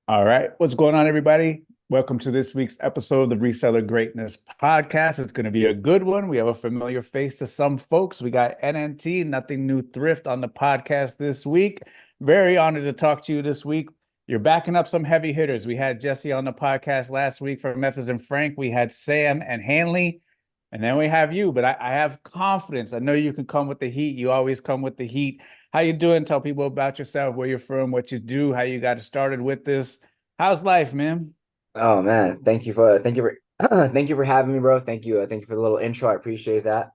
All right. What's going on, everybody? Welcome to this week's episode of the Reseller Greatness Podcast. It's going to be a good one. We have a familiar face to some folks. We got NNT, Nothing New Thrift, on the podcast this week. Very honored to talk to you this week. You're backing up some heavy hitters. We had Jesse on the podcast last week from Memphis and Frank. We had Sam and Hanley. And then we have you. But I have confidence. I know you can come with the heat. You always come with the heat. How you doing? Tell people about yourself, where you're from, what you do, how you got started with this. How's life, man? Oh man, thank you for thank you for having me, bro. Thank you for the little intro. I appreciate that.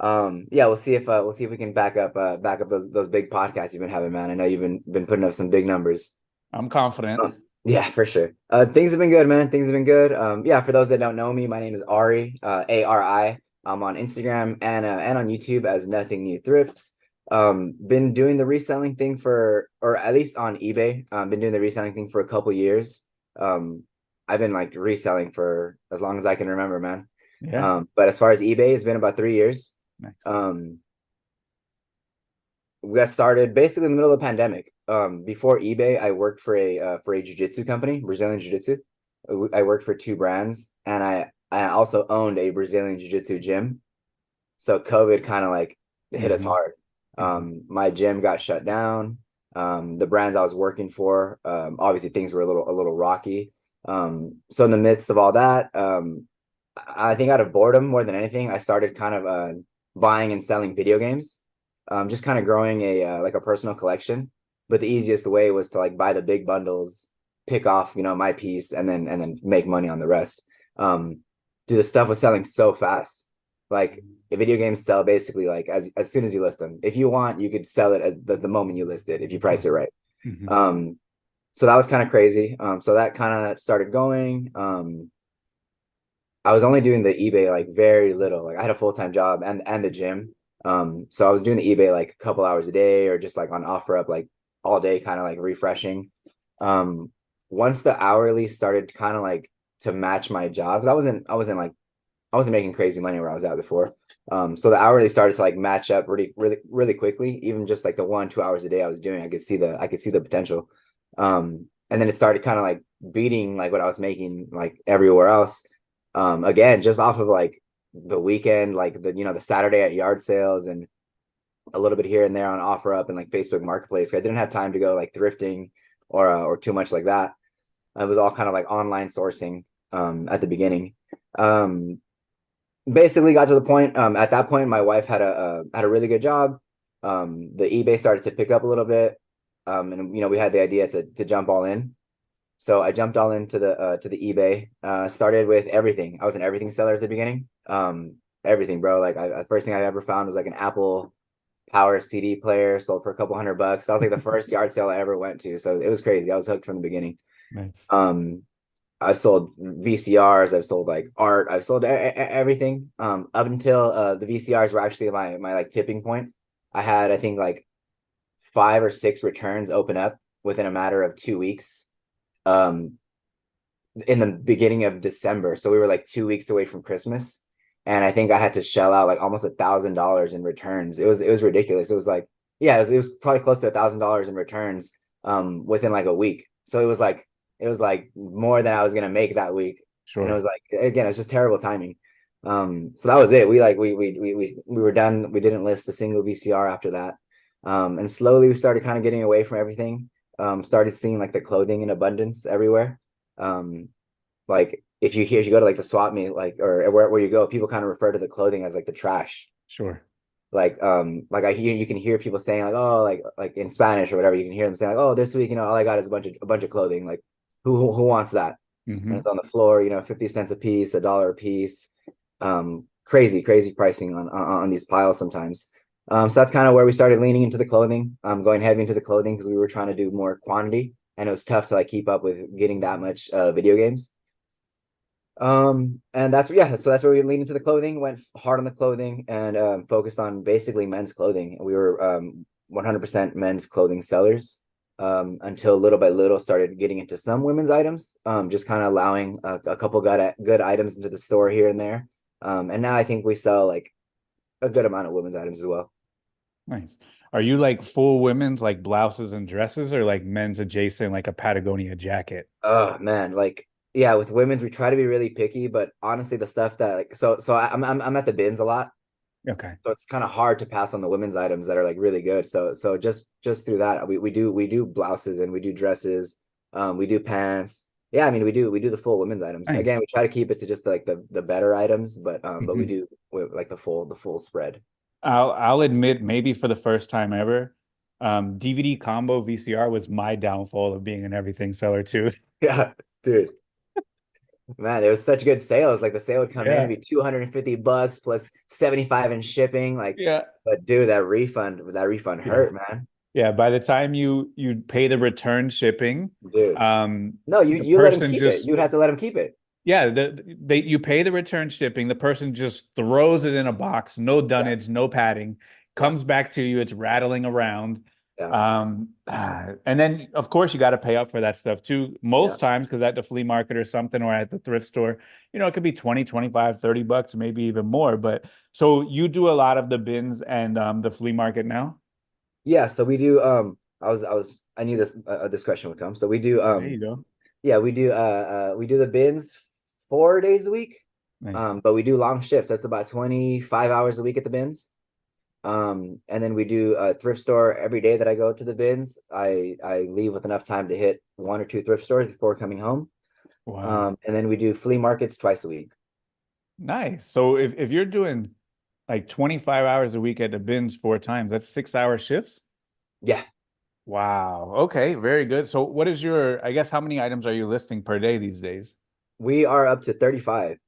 Yeah, we'll see if we can back up those big podcasts you've been having, man. I know you've been putting up some big numbers. I'm confident. Yeah, for sure. Things have been good, man. Things have been good. Yeah, for those that don't know me, my name is Ari, Ari. I'm on Instagram and on YouTube as Nothing New Thrifts. Been doing the reselling thing or at least on eBay. Been doing the reselling thing for a couple years. Um, I've been like reselling for as long as I can remember, man. Yeah, But as far as eBay, it's been about 3 years. nice. Um, we got started basically in the middle of the pandemic. Before eBay, I worked for a jiu-jitsu company, Brazilian jiu-jitsu. I worked for two brands, and I also owned a Brazilian jiu-jitsu gym. So COVID kind of like hit us Hmm. hard. Hmm. My gym got shut down. The brands I was working for, obviously things were a little rocky. So in the midst of all that, I think out of boredom more than anything, I started kind of buying and selling video games, just kind of growing a like a personal collection. But the easiest way was to like buy the big bundles, pick off my piece, and then make money on the rest. Um, Dude, the stuff was selling so fast. Like video games sell basically like as soon as you list them. If you want, you could sell it as the moment you list it if you price it right. Hmm. Um, so that was kind of crazy. So that kind of started going. I was only doing the eBay like very little. Like I had a full-time job and the gym. So I was doing the eBay like a couple hours a day or just like on OfferUp like all day, kind of like refreshing. Um, Once the hourly started kind of like to match my job, because I wasn't making crazy money where I was at before. So the hourly started to like match up really, really, really quickly. Even just like the 1 2 hours a day I was doing, I could see the potential. And then it started kind of like beating like what I was making like everywhere else. Again, just off of like the weekend, like the Saturday at yard sales and a little bit here and there on OfferUp and like Facebook Marketplace. I didn't have time to go like thrifting or too much like that. It was all kind of like online sourcing at the beginning. Um, Basically got to the point. At that point, my wife had a really good job. The eBay started to pick up a little bit, and we had the idea to jump all in. So I jumped all into the eBay. Started with everything. I was an everything seller at the beginning. Everything, bro. Like the first thing I ever found was like an Apple Power CD player, sold for a couple $100. That was like the first yard sale I ever went to. So it was crazy. I was hooked from the beginning. Nice. Um, I've sold VCRs, I've sold like art, I've sold everything. Up until the VCRs were actually my like tipping point. I had I think like 5 or 6 returns open up within a matter of 2 weeks. Um, in the beginning of December, so we were like 2 weeks away from Christmas, and I think I had to shell out like almost $1,000 in returns. It was ridiculous. It was like yeah, it was probably close to $1,000 in returns within like a week. So it was like more than I was gonna make that week. And it Sure. was like again, it's just terrible timing. So that was it. We were done. We didn't list a single VCR after that. And slowly we started kind of getting away from everything. Started seeing like the clothing in abundance everywhere. Um, like if you go to like the swap meet, like or where you go, people kind of refer to the clothing as like the trash. Sure. Like I hear you can hear people saying like, oh, like in Spanish or whatever, you can hear them saying like, oh, this week, all I got is a bunch of clothing. Like who wants that? And Hmm. it's on the floor, 50 cents a piece, $1 a piece. Crazy, crazy pricing on these piles sometimes. So that's kind of where we started leaning into the clothing, going heavy into the clothing because we were trying to do more quantity, and it was tough to like keep up with getting that much video games. And that's yeah, so that's where we leaned into the clothing, went hard on the clothing, and focused on basically men's clothing. We were 100% men's clothing sellers until little by little started getting into some women's items, just kind of allowing a couple good items into the store here and there. And now I think we sell like a good amount of women's items as well. Nice. Are you like full women's like blouses and dresses or like men's adjacent like a Patagonia jacket? Oh man, like yeah, with women's we try to be really picky, but honestly, the stuff that like I'm at the bins a lot, Okay. so it's kind of hard to pass on the women's items that are like really good. So just through that, we do blouses and we do dresses, we do pants. Yeah, I mean we do the full women's items. Again, Nice. we try to keep it to just like the better items, but Mhm. like the full spread. I'll admit, maybe for the first time ever, DVD combo VCR was my downfall of being an everything seller too. Yeah, dude. Man, there was such good sales. Like the sale would come in and Yeah. be $250 plus 75 in shipping. Like, Yeah. but dude, that refund Yeah. hurt, man. Yeah. By the time you pay the return shipping, Dude. No, you the you let him person keep it. just You have to let him keep it. yeah, you pay the return shipping, the person just throws it in a box, no Yeah, dunnage, no padding, yeah, comes back to you, it's rattling around. yeah, And then of course you got to pay up for that stuff too. yeah. Most times, because at the flea market or something or at the thrift store, it could be 20, 25, $30, maybe even more. But so you do a lot of the bins and the flea market now? Yeah, so we do I knew this question would come. So we do There you go. yeah, we do the bins 4 days a week. Nice. But we do long shifts. That's about 25 hours a week at the bins. And then we do a thrift store every day that I go to the bins. I leave with enough time to hit one or two thrift stores before coming home. Wow. And then we do flea markets twice a week. Nice. So if you're doing like 25 hours a week at the bins four times, that's 6 hour shifts? Yeah, Wow. Okay, very good. So what is I guess how many items are you listing per day these days? we are up to 35.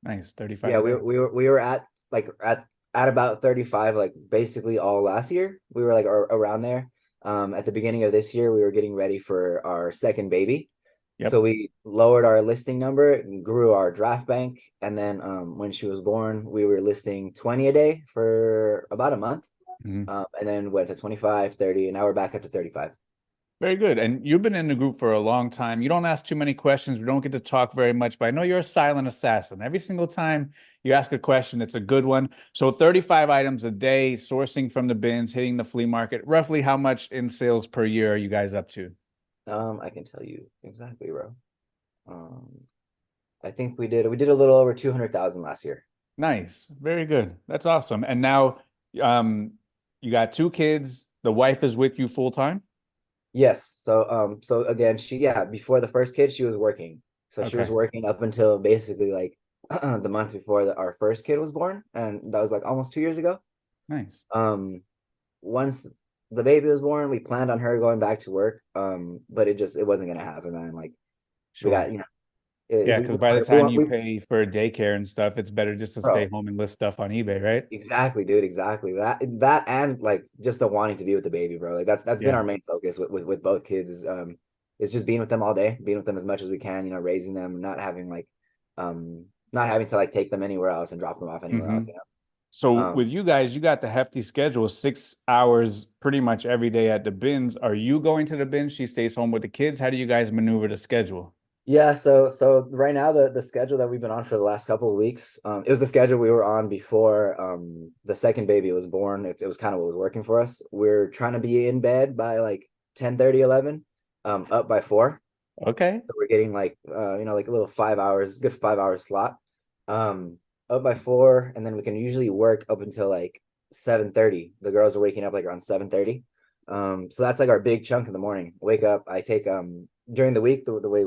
Nice, 35 Yeah, a we day. were we were we were at like at about 35 like basically all last year. We were like around there. At the beginning of this year, we were getting ready for our second baby. Yep. So we lowered our listing number and grew our draft bank. And then when she was born, we were listing 20 a day for about a month. Mhm. And then went to 25, 30, and now we're back up to 35. Very good. And you've been in the group for a long time. You don't ask too many questions. We don't get to talk very much, but I know you're a silent assassin. Every single time you ask a question, it's a good one. So 35 items a day, sourcing from the bins, hitting the flea market. Roughly how much in sales per year are you guys up to? I can tell you exactly, bro. Um, I think we did a little over 200,000 last year. Nice. Very good. That's awesome. And now um you got two kids. The wife is with you full time? Yes. So again, before the first kid, she was working. So she was Okay. working up until basically like the month before our first kid was born, and that was like almost 2 years ago. Nice. Um, Once the baby was born, we planned on her going back to work. But it wasn't gonna happen, man. Like we Sure. got, Yeah, we because by the we time want you we pay for daycare and stuff, it's better just to stay bro, home and list stuff on eBay, right? exactly, dude, exactly. That and like just the wanting to be with the baby, bro. Like that's been Yeah. our main focus with both kids. Is just being with them all day, being with them as much as we can, raising them, not having to like take them anywhere else and drop them off anywhere Hmm. else, So Um, with you guys, you got the hefty schedule, 6 hours pretty much every day at the bins. Are you going to the bins? She stays home with the kids. How do you guys maneuver the schedule? yeah, so right now the schedule that we've been on for the last couple of weeks, it was the schedule we were on before the second baby was born. It was kind of what was working for us. We're trying to be in bed by like 10:30, 11, up by 4. Okay. So we're getting like like a little 5 hours, good 5 hour slot. Up by 4, and then we can usually work up until like 7:30. The girls are waking up like around 7:30. So that's like our big chunk in the morning. Wake up, I take during the week, the way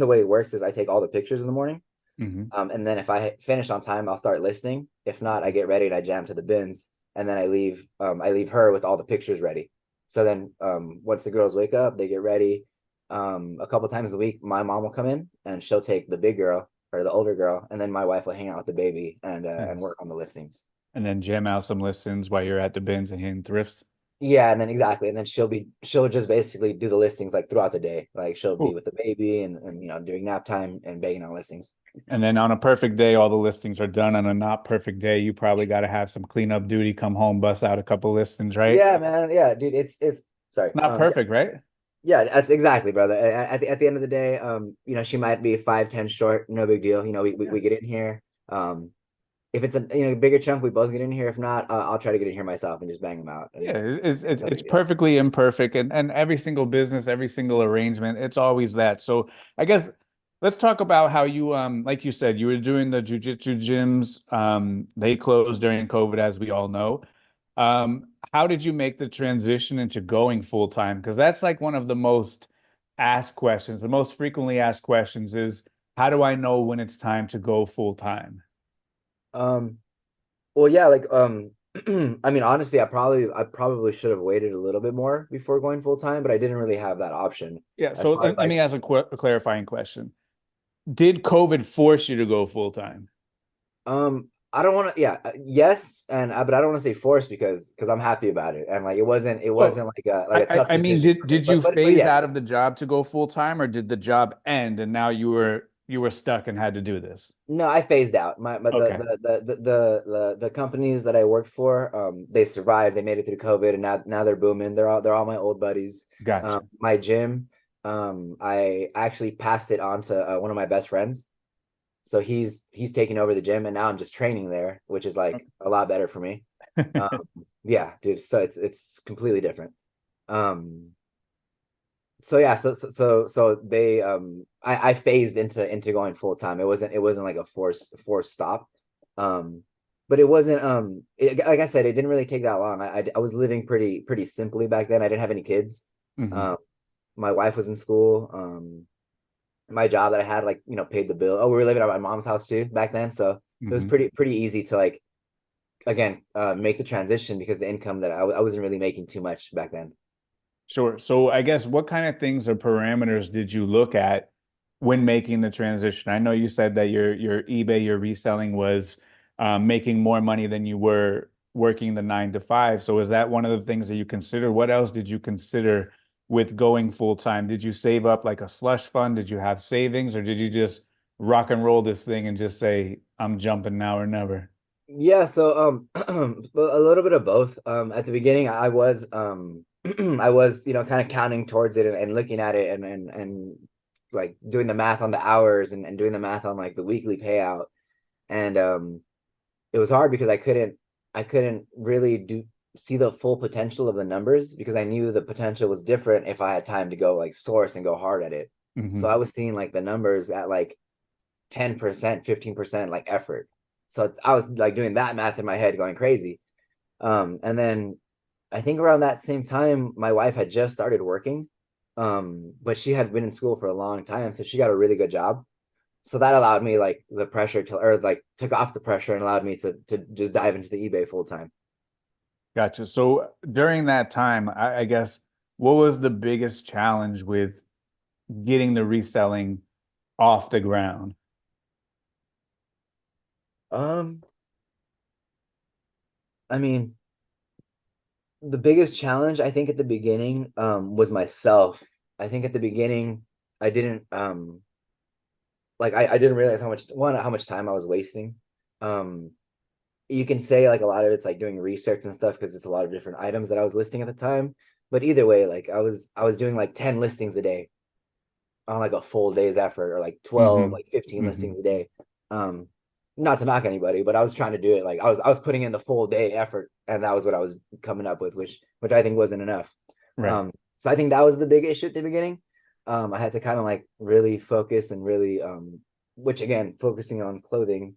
the way it works is I take all the pictures in the morning. Hmm. And then if I finish on time, I'll start listing. If not, I get ready and I jam to the bins, and then I leave her with all the pictures ready. So then once the girls wake up, they get ready. A couple times a week, my mom will come in and she'll take the big girl or the older girl, and then my wife will hang out with the baby and Nice. work on the listings. And then jam out some listings while you're at the bins and hitting thrifts. Yeah, and then exactly, and then she'll just basically do the listings like throughout the day. Like she'll be Cool. with the baby and during nap time and begging on listings. And then on a perfect day, all the listings are done. On a not perfect day, you probably got to have some cleanup duty, come home, bust out a couple listings, right? Yeah, man. Yeah, dude. It's sorry. It's not perfect, right? Yeah, that's exactly, brother. At the end of the day, she might be 5, 10 short, no big deal. We get in here. if it's a bigger chunk, we both get in here. If not, I'll try to get in here myself and just bang them out. Yeah, And it's it's it's no it's big deal. perfectly imperfect, and every single business, every single arrangement, it's always that. So I guess let's talk about how you like you said, you were doing the jujitsu gyms. They closed during COVID, as we all know. How did you make the transition into going full time? Because that's like one of the most asked questions, the most frequently asked questions is how do I know when it's time to go full time? Um, well, yeah, like I mean, honestly, I probably should have waited a little bit more before going full time, but I didn't really have that option Yeah, as so far as let me like ask a clarifying question. Did COVID force you to go full time? I don't want to, yeah, yes, and but I don't want to say forced because I'm happy about it, and like it So wasn't like a tough I mean, decision did for me, did you but phase out yes. of the job to go full time, or did the job end and now you were stuck and had to do this? No, I phased out. But Okay, the companies that I worked for, they survived. They made it through COVID, and now they're booming. They're all my old buddies. gotcha. My gym, I actually passed it on to one of my best friends. So he's taking over the gym, and now I'm just training there, which is like a lot better for me. Um, yeah, dude. So it's completely different. Um, so yeah, so they I phased into going full time. It wasn't like a forced stop. But it wasn't like I said, it didn't really take that long. I was living pretty simply back then. I didn't have any kids. Hmm. Um my wife was in school. My job that I had like, paid the bill. Oh, we were living at my mom's house too back then. So it was Hmm. pretty easy to like again make the transition because the income that I wasn't really making too much back then. Sure. So I guess what kind of things or parameters did you look at when making the transition? I know you said that your eBay, your reselling was making more money than you were working the 9 to 5. So is that one of the things that you consider? What else did you consider with going full time? Did you save up like a slush fund? Did you have savings, or did you just rock and roll this thing and just say, I'm jumping now or never? Yeah, so a little bit of both. At the beginning, I was I was kind of counting towards it and looking at it and like doing the math on the hours and doing the math on like the weekly payout. And it was hard because I couldn't really do see the full potential of the numbers because I knew the potential was different if I had time to go like source and go hard at it. So Hmm. I was seeing like the numbers at like 10%, 15% like effort. So I was like doing that math in my head, going crazy. And then I think around that same time, my wife had just started working. But she had been in school for a long time, so she got a really good job. So that allowed me like the pressure to, or like took off the pressure and allowed me to just dive into the eBay full time. Gotcha. So during that time, I guess what was the biggest challenge with getting the reselling off the ground? Um, I mean, the biggest challenge I think at the beginning was myself. I think at the beginning I didn't like I didn't realize how much time I was wasting. Um, you can say like a lot of it's like doing research and stuff because it's a lot of different items that I was listing at the time. But either way, like I was doing like 10 listings a day on like a full day's effort, or like 12, Hmm. like 15 Hmm. listings a day. Um, not to knock anybody, but I was trying to do it. Like I was putting in the full day effort, and that was what I was coming up with, which I think wasn't enough. Right. So I think that was the big issue at the beginning. I had to kind of like really focus and really which again, focusing on clothing.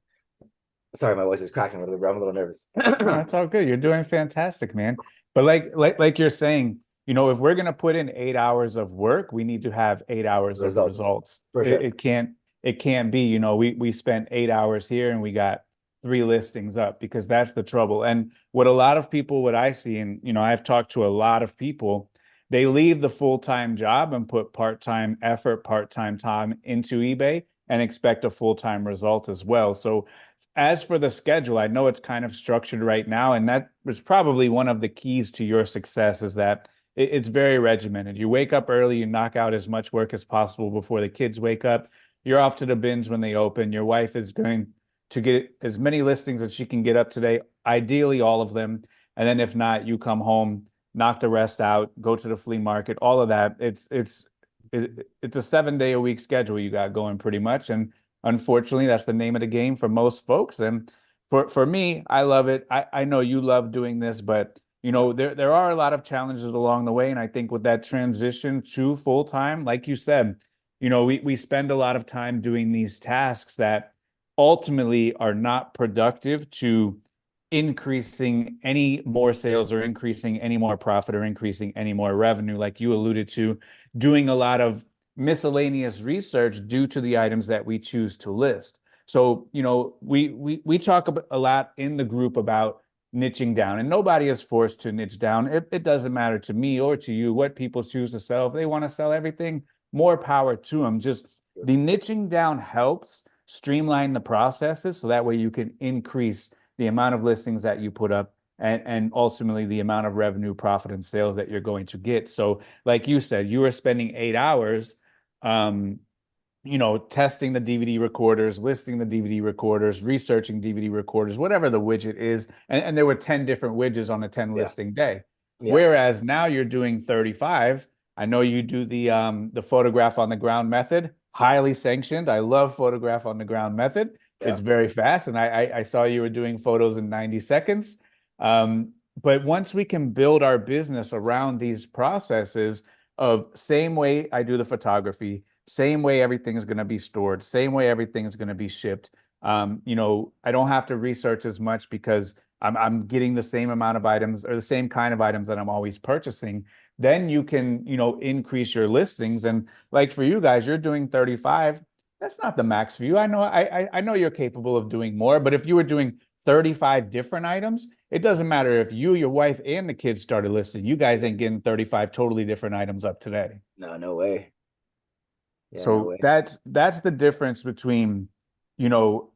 Sorry, my voice is cracking a little bit, bro. I'm a little nervous. No, it's all good. You're doing fantastic, man. But like you're saying, if we're gonna put in 8 hours of work, we need to have 8 hours of Results results. for It, sure. it can't it can't be, we spent 8 hours here and we got three listings up because that's the trouble. And what I see, and I've talked to a lot of people, they leave the full-time job and put part-time effort, part-time time into eBay and expect a full-time result as well. So as for the schedule, I know it's kind of structured right now, and that was probably one of the keys to your success is that it's very regimented. You wake up early, you knock out as much work as possible before the kids wake up. You're off to the bins when they open. Your wife is going to get as many listings as she can get up today, ideally all of them. And then if not, you come home, knock the rest out, go to the flea market, all of that. It's a 7 day a week schedule you got going pretty much. And unfortunately, that's the name of the game for most folks. And For me, I love it. I know you love doing this, but there are a lot of challenges along the way. And I think with that transition to full time, like you said, we spend a lot of time doing these tasks that ultimately are not productive to increasing any more sales or increasing any more profit or increasing any more revenue, like you alluded to, doing a lot of miscellaneous research due to the items that we choose to list. So, we talk a lot in the group about niching down, and nobody is forced to niche down. It doesn't matter to me or to you what people choose to sell. If they want to sell everything, more power to them. Just the niching down helps streamline the processes so that way you can increase the amount of listings that you put up and ultimately the amount of revenue, profit, and sales that you're going to get. So, like you said, you were spending 8 hours um, testing the DVD recorders, listing the DVD recorders, researching DVD recorders, whatever the widget is. And there were 10 different widgets on a 10 Yeah. listing day. Yeah. Whereas now you're doing 35. I know you do the photograph on the ground method, highly sanctioned. I love photograph on the ground method. Yeah. It's very fast. And I saw you were doing photos in 90 seconds. But once we can build our business around these processes of same way I do the photography, same way everything is going to be stored, same way everything is going to be shipped. I don't have to research as much because I'm getting the same amount of items or the same kind of items that I'm always purchasing. Then you can, increase your listings. And like for you guys, you're doing 35. That's not the max for you. I know you're capable of doing more, but if you were doing 35 different items, it doesn't matter if you, your wife, and the kids started listing. You guys ain't getting 35 totally different items up today. No, no way. Yeah, no So way. that's the difference between,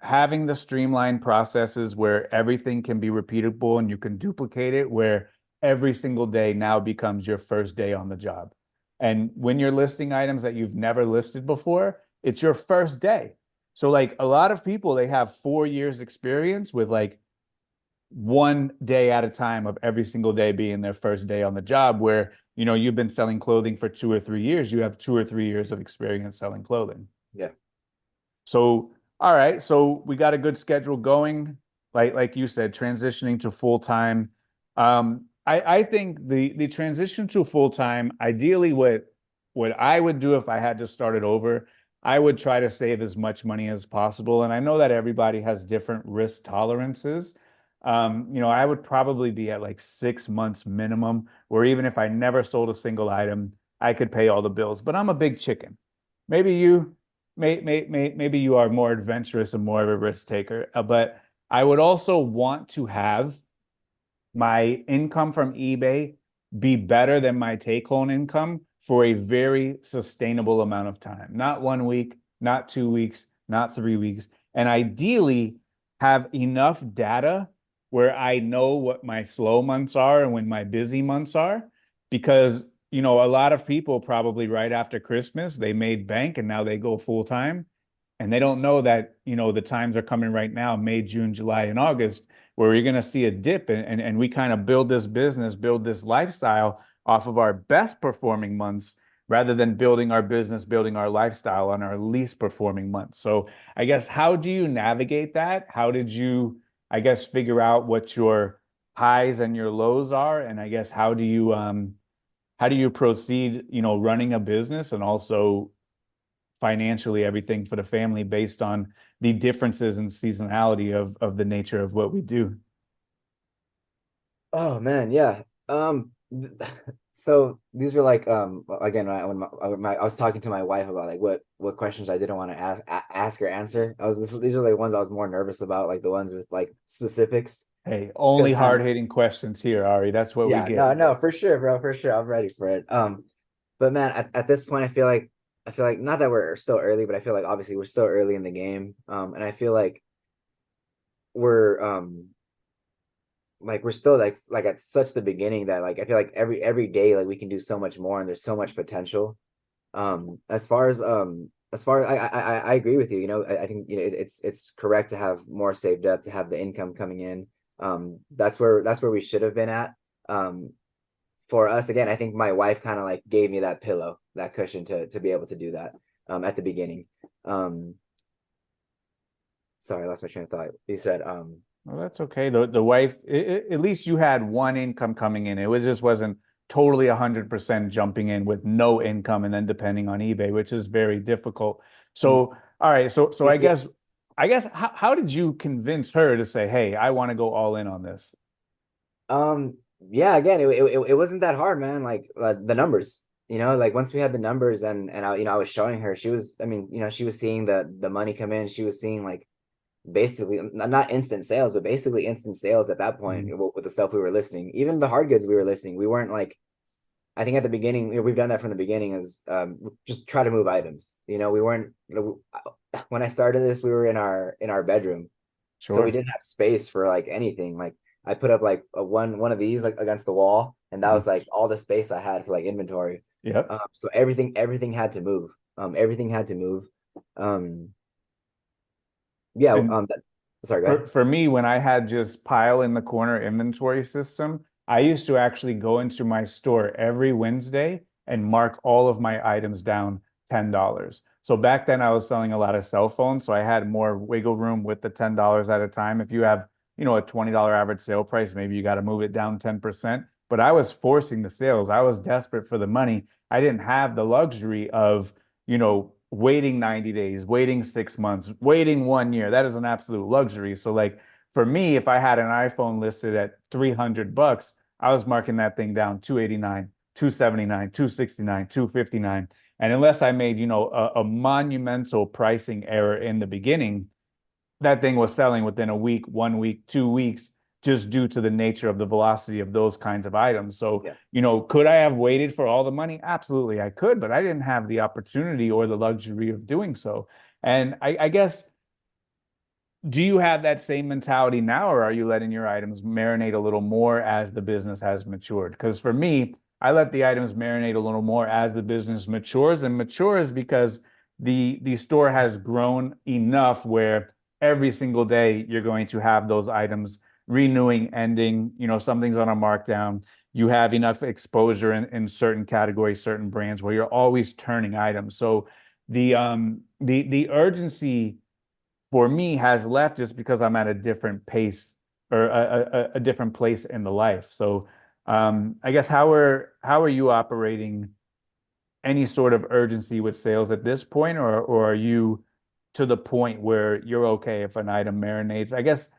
having the streamlined processes where everything can be repeatable and you can duplicate it, where every single day now becomes your first day on the job. And when you're listing items that you've never listed before, it's your first day. So like a lot of people, they have 4 years experience with like one day at a time of every single day being their first day on the job, where you've been selling clothing for 2 or 3 years, you have 2 or 3 years of experience selling clothing. Yeah. So all right, so we got a good schedule going, like you said, transitioning to full-time. I think the transition to full-time, ideally what I would do if I had to start it over, I would try to save as much money as possible. And I know that everybody has different risk tolerances. I would probably be at like 6 months minimum, where even if I never sold a single item, I could pay all the bills. But I'm a big chicken. Maybe maybe you are more adventurous and more of a risk taker. But I would also want to have my income from eBay be better than my take-home income for a very sustainable amount of time. Not 1 week, not 2 weeks, not 3 weeks. And ideally have enough data where I know what my slow months are and when my busy months are. Because, a lot of people probably right after Christmas, they made bank and now they go full time. And they don't know that, the times are coming right now, May, June, July, and August, where you're going to see a dip, and we kind of build this business, build this lifestyle off of our best performing months rather than building our business, building our lifestyle on our least performing months. So I guess, how do you navigate that? How did you, I guess, figure out what your highs and your lows are? And I guess, how do you proceed, running a business and also financially everything for the family based on the differences in seasonality of the nature of what we do? Oh man, yeah. So these were like again I was talking to my wife about like what questions I didn't want to ask or answer. These are like ones I was more nervous about, like the ones with like specifics. Hey, Just only because hard-hitting questions here, Ari. That's what we yeah, get. no, for sure, bro, for sure. I'm ready for it. But man, at this point I feel like not that we're still early, but I feel like obviously we're still early in the game. And I feel we're like we're still like at such the beginning that like I feel like every day like we can do so much more and there's so much potential. As far as I agree with you. I think it's correct to have more saved up, to have the income coming in. That's where we should have been at. Um, for us again, I think my wife kind of like gave me that pillow, that cushion to be able to do that at the beginning. Sorry, I lost my train of thought. You said Well, that's okay. The wife, at least you had one income coming in. It was just wasn't totally 100% jumping in with no income and then depending on eBay, which is very difficult. Mhm. So, all right. So Yeah, I guess how did you convince her to say, "Hey, I want to go all in on this"? yeah, again, it wasn't that hard, man. Like the numbers, like once we had the numbers and I was showing her, she was, I mean, she was seeing the money come in. She was seeing like basically not instant sales, but basically instant sales at that point Mhm. with the stuff we were listing. Even the hard goods we were listing, we weren't like, I think at the beginning, we've done that from the beginning is just try to move items. We weren't, when I started this, we were in our bedroom. So we Sure. didn't have space for like anything. Like I put up like one of these like against the wall, and that Mhm. was like all the space I had for like inventory. Yep. So everything had to move. Everything had to move. Um, yeah. And Sorry, go ahead. for me, when I had just pile in the corner inventory system, I used to actually go into my store every Wednesday and mark all of my items down $10. So back then I was selling a lot of cell phones, so I had more wiggle room with the $10 at a time. If you have, a $20 average sale price, maybe you got to move it down 10%. But I was forcing the sales. I was desperate for the money. I didn't have the luxury of waiting 90 days, waiting 6 months, waiting 1 year. That is an absolute luxury. So like for me, if I had an iPhone listed at $300, I was marking that thing down 289, 279, 269, 259. And unless I made, a monumental pricing error in the beginning, that thing was selling within a week, 1 week, 2 weeks, just due to the nature of the velocity of those kinds of items. So, Yeah. could I have waited for all the money? Absolutely, I could, but I didn't have the opportunity or the luxury of doing so. And I guess, do you have that same mentality now, or are you letting your items marinate a little more as the business has matured? Because for me, I let the items marinate a little more as the business matures, and matures because the store has grown enough where every single day you're going to have those items renewing, ending, something's on a markdown. You have enough exposure in certain categories, certain brands where you're always turning items. So the urgency for me has left just because I'm at a different pace or a different place in the life. So I guess how are you operating any sort of urgency with sales at this point, or are you to the point where you're okay if an item marinates? I guess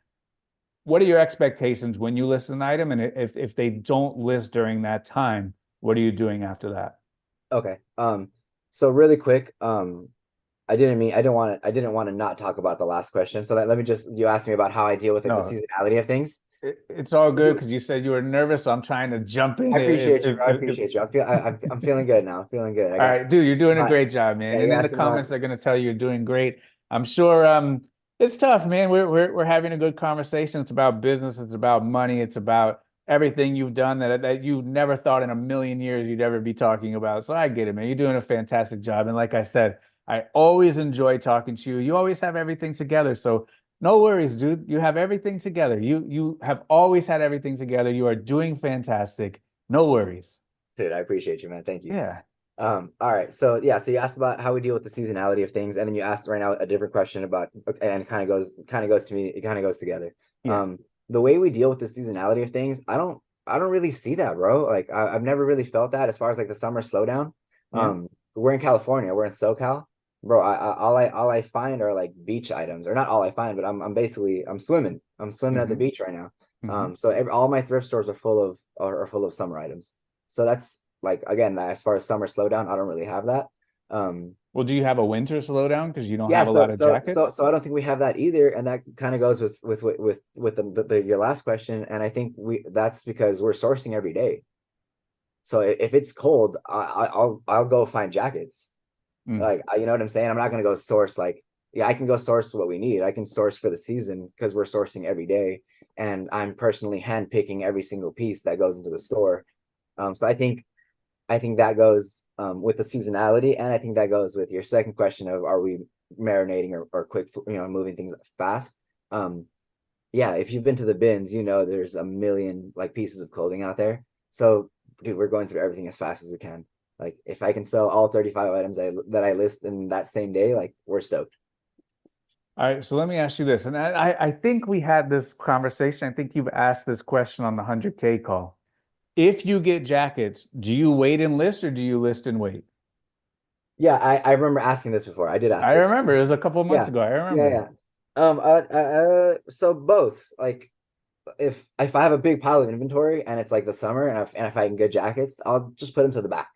what are your expectations when you list an item, and if they don't list during that time, what are you doing after that? Okay. So really quick, I didn't want to not talk about the last question. So let me just, you asked me about how I deal with like the No, seasonality of things. it's all If good you, because you said you were nervous, so I'm trying to jump in I if appreciate you, bro. I appreciate you. I'm feeling good now. I'm feeling good. I all got right, dude, you're doing a my, great job, man. yeah, And you in the asked me about, comments, they're gonna tell you you're doing great. I'm sure it's tough, man. We're having a good conversation. It's about business, it's about money, it's about everything you've done that you never thought in a million years you'd ever be talking about. So I get it, man. You're doing a fantastic job. And like I said, I always enjoy talking to you. You always have everything together. So no worries, dude. You have everything together. You have always had everything together. You are doing fantastic. No worries. dude, I appreciate you, man. Thank you. Yeah. All right. So yeah, so you asked about how we deal with the seasonality of things, and then you asked right now a different question about, okay, and it kind of goes to me, it kind of goes together. Yeah. The way we deal with the seasonality of things, I don't really see that, bro. Like I've never really felt that as far as like the summer slowdown. Yeah. We're in California, we're in SoCal. Bro, all I find are like beach items, or not all I find, but I'm basically I'm swimming. I'm swimming at the Hmm. beach right now. Hmm. So all my thrift stores are full of summer items. So that's like, again, as far as summer slowdown, I don't really have that. Um, Well, do you have a winter slowdown because you don't yeah, have a so lot of so so jackets? so I don't think we have that either, and that kind of goes with your last question, and I think that's because we're sourcing every day. So if it's cold, I'll go find jackets. Mm. Like, you know what I'm saying? I'm not gonna go source like, yeah, I can go source what we need. I can source for the season because we're sourcing every day, and I'm personally handpicking every single piece that goes into the store. So I think that goes with the seasonality, and I think that goes with your second question of, are we marinating or quick, moving things fast. Um, yeah, if you've been to the bins, there's a million like pieces of clothing out there. So, dude, we're going through everything as fast as we can. Like, if I can sell all 35 items that I list in that same day, like, we're stoked. All right, so let me ask you this, and I think we had this conversation. I think you've asked this question on the 100K call. If you get jackets, do you wait and list or do you list and wait? Yeah, I remember asking this before. I did ask I this. remember it was a couple of months Yeah, ago. I yeah, remember. yeah. So both. Like, if I have a big pile of inventory and it's like the summer and if I can get jackets, I'll just put them to the back.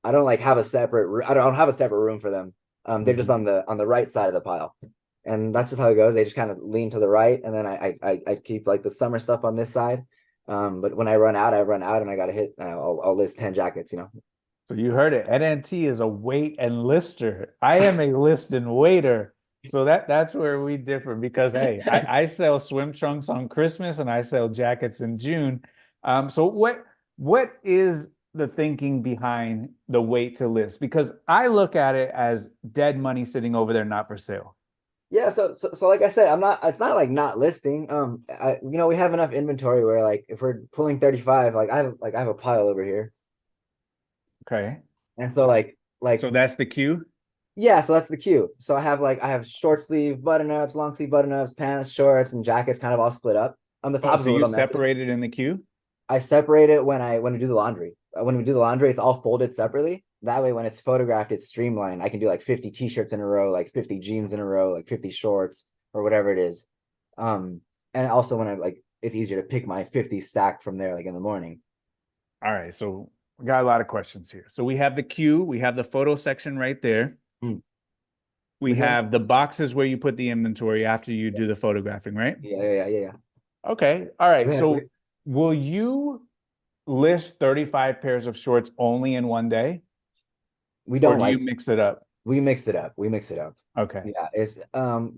I don't like have a separate. I don't have a separate room for them. They're just Mhm. on the right side of the pile, and that's just how it goes. They just kind of lean to the right, and then I keep like the summer stuff on this side. But when I run out, and I gotta hit. I'll list 10 jackets. So you heard it. NNT is a wait and lister. I am a list and waiter. So that's where we differ because hey, I sell swim trunks on Christmas and I sell jackets in June. So what is the thinking behind the wait to list? Because I look at it as dead money sitting over there, not for sale. Yeah, so like I said, I'm not. It's not like not listing. We have enough inventory where like if we're pulling 35, like I have a pile over here, Okay. and so like So that's the cue. yeah, so that's the queue. So I have short sleeve button ups, long sleeve button ups, pants, shorts, and jackets, kind of all split up. The Oh, top is so a you little messy. separated in the queue? I separate it when we do the laundry. When we do the laundry, it's all folded separately. That way, when it's photographed, it's streamlined. I can do like 50 t-shirts in a row, like 50 jeans in a row, like 50 shorts or whatever it is. Um, and also when I like, it's easier to pick my 50 stack from there, like in the morning. All right, so we got a lot of questions here. So we have the queue, we have the photo section right there. Mm. We Which ones? have the boxes where you put the inventory after you do the photographing, right? Yeah. Okay. All right. We have, we, So will you list 35 pairs of shorts only in one day, we or don't do you like mix it up? we mix it up. We mix it up. Okay. Yeah, it's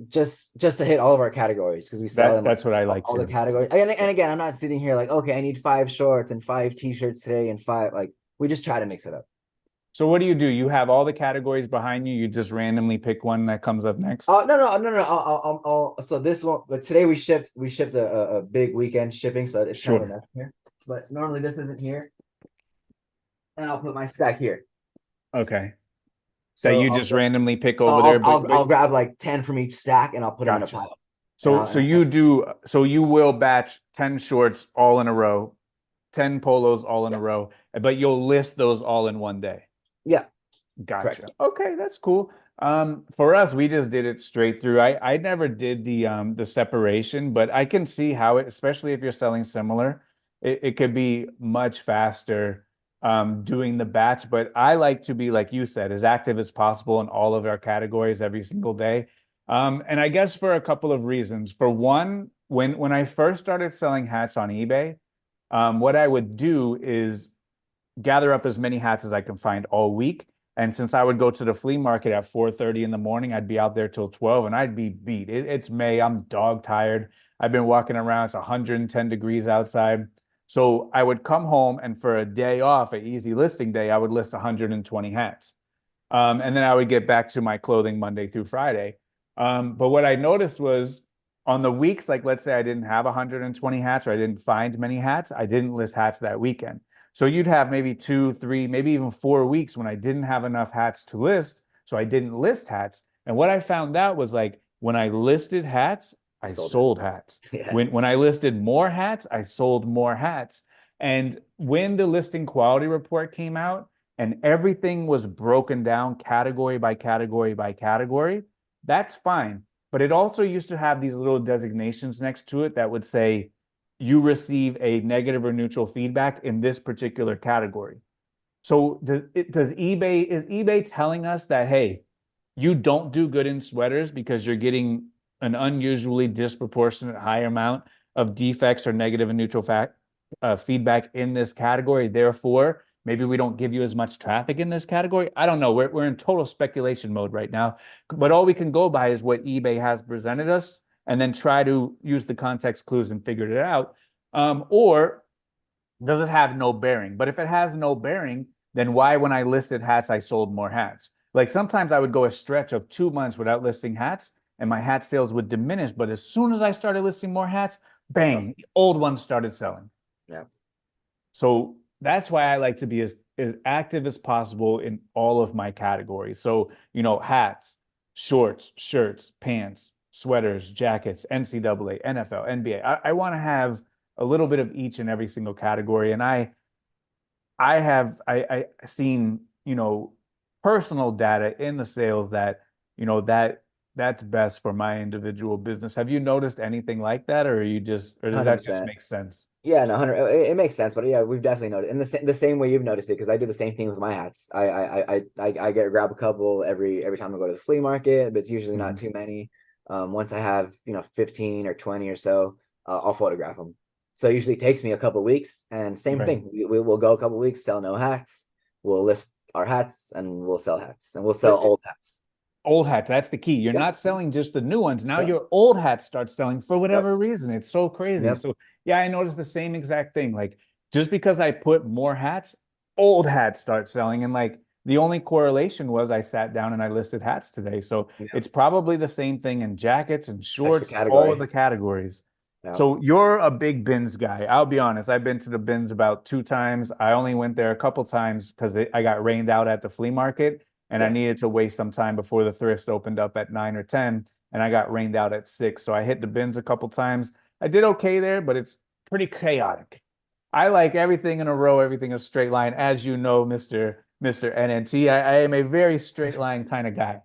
just to hit all of our categories because we sell in like That's what I like all the too. categories. And again, I'm not sitting here like, okay, I need 5 shorts and 5 t-shirts today and five like we just try to mix it up. So what do? You have all the categories behind you, you just randomly pick one that comes up next? Oh no. So this one, like today we shipped a big weekend shipping, so it's kind of a Sure. mess here. But normally this isn't here, and I'll put my stack here. Okay. That So you I'll just randomly pick over there, but I'll grab like 10 from each stack and I'll put them in a gotcha. pile. And So you do so you will batch 10 shorts all in a row, 10 polos all in yeah, a row, but you'll list those all in one day. yeah, Gotcha. correct. Okay, that's cool. For us, we just did it straight through. I never did the separation, but I can see how it, especially if you're selling similar, it could be much faster doing the batch. But I like to be, like you said, as active as possible in all of our categories every single day. And I guess for a couple of reasons. For one, when I first started selling hats on eBay, what I would do is gather up as many hats as I can find all week. And since I would go to the flea market at 4:30 in the morning, I'd be out there till 12 and I'd be beat. It's May. I'm dog tired. I've been walking around. It's 110 degrees outside. So I would come home and for a day off, an easy listing day, I would list 120 hats. And then I would get back to my clothing Monday through Friday. But what I noticed was on the weeks, like let's say I didn't have 120 hats or I didn't find many hats, I didn't list hats that weekend. So you'd have maybe 2, 3, maybe even 4 weeks when I didn't have enough hats to list. So I didn't list hats. And what I found out was like when I listed hats, You I sold it. sold hats. Yeah. When I listed more hats, I sold more hats. And when the listing quality report came out, and everything was broken down category by category by category, that's fine. But it also used to have these little designations next to it that would say, you receive a negative or neutral feedback in this particular category. So is eBay telling us that, hey, you don't do good in sweaters because you're getting an unusually disproportionate high amount of defects or negative and neutral feedback in this category. Therefore, maybe we don't give you as much traffic in this category. I don't know. We're in total speculation mode right now. But all we can go by is what eBay has presented us and then try to use the context clues and figure it out. Or does it have no bearing? But if it has no bearing, then why, when I listed hats, I sold more hats? Like sometimes I would go a stretch of 2 months without listing hats and my hat sales would diminish. But as soon as I started listing more hats, bang, old ones started selling. Yeah. So that's why I like to be as active as possible in all of my categories. So, hats. shorts, shirts, pants, sweaters, jackets, NCAA, NFL, NBA. I want to have a little bit of each in every single category. And I seen, personal data in the sales that, that's best for my individual business. Have you noticed anything like that, or are you just, or does that just 100%. make sense? Yeah, no, 100. It makes sense, but yeah, we've definitely noticed, and the same way you've noticed it, because I do the same thing with my hats. I get grab a couple every time I go to the flea market, but it's usually not Mhm. too many. Once I have 15 or 20 or so, I'll photograph them. So it usually takes me a couple weeks, and same Right. thing. We will go a couple weeks, sell no hats. We'll list our hats, and we'll sell hats, and we'll sell But old hats. old hats, that's the key. You're Yep. not selling just the new ones. Now Yep. your old hats start selling for Yep. whatever reason. It's so crazy. Yep. So yeah, I noticed the same exact thing. Like just because I put more hats, old hats start selling. And like the only correlation was I sat down and I listed hats today. So Yep. it's probably the same thing in jackets and Extra shorts, all of category. the categories. Yep. So you're a big bins guy. I'll be honest. I've been to the bins about 2 times. I only went there a couple times because I got rained out at the flea market and I Yeah. needed to waste some time before the thrifts opened up at 9 or 10, and I got rained out at 6. So I hit the bins a couple times. I did okay there, but it's pretty chaotic. I like everything in a row, everything a straight line, as you know, Mr. NNT. I am a very straight line kind of guy.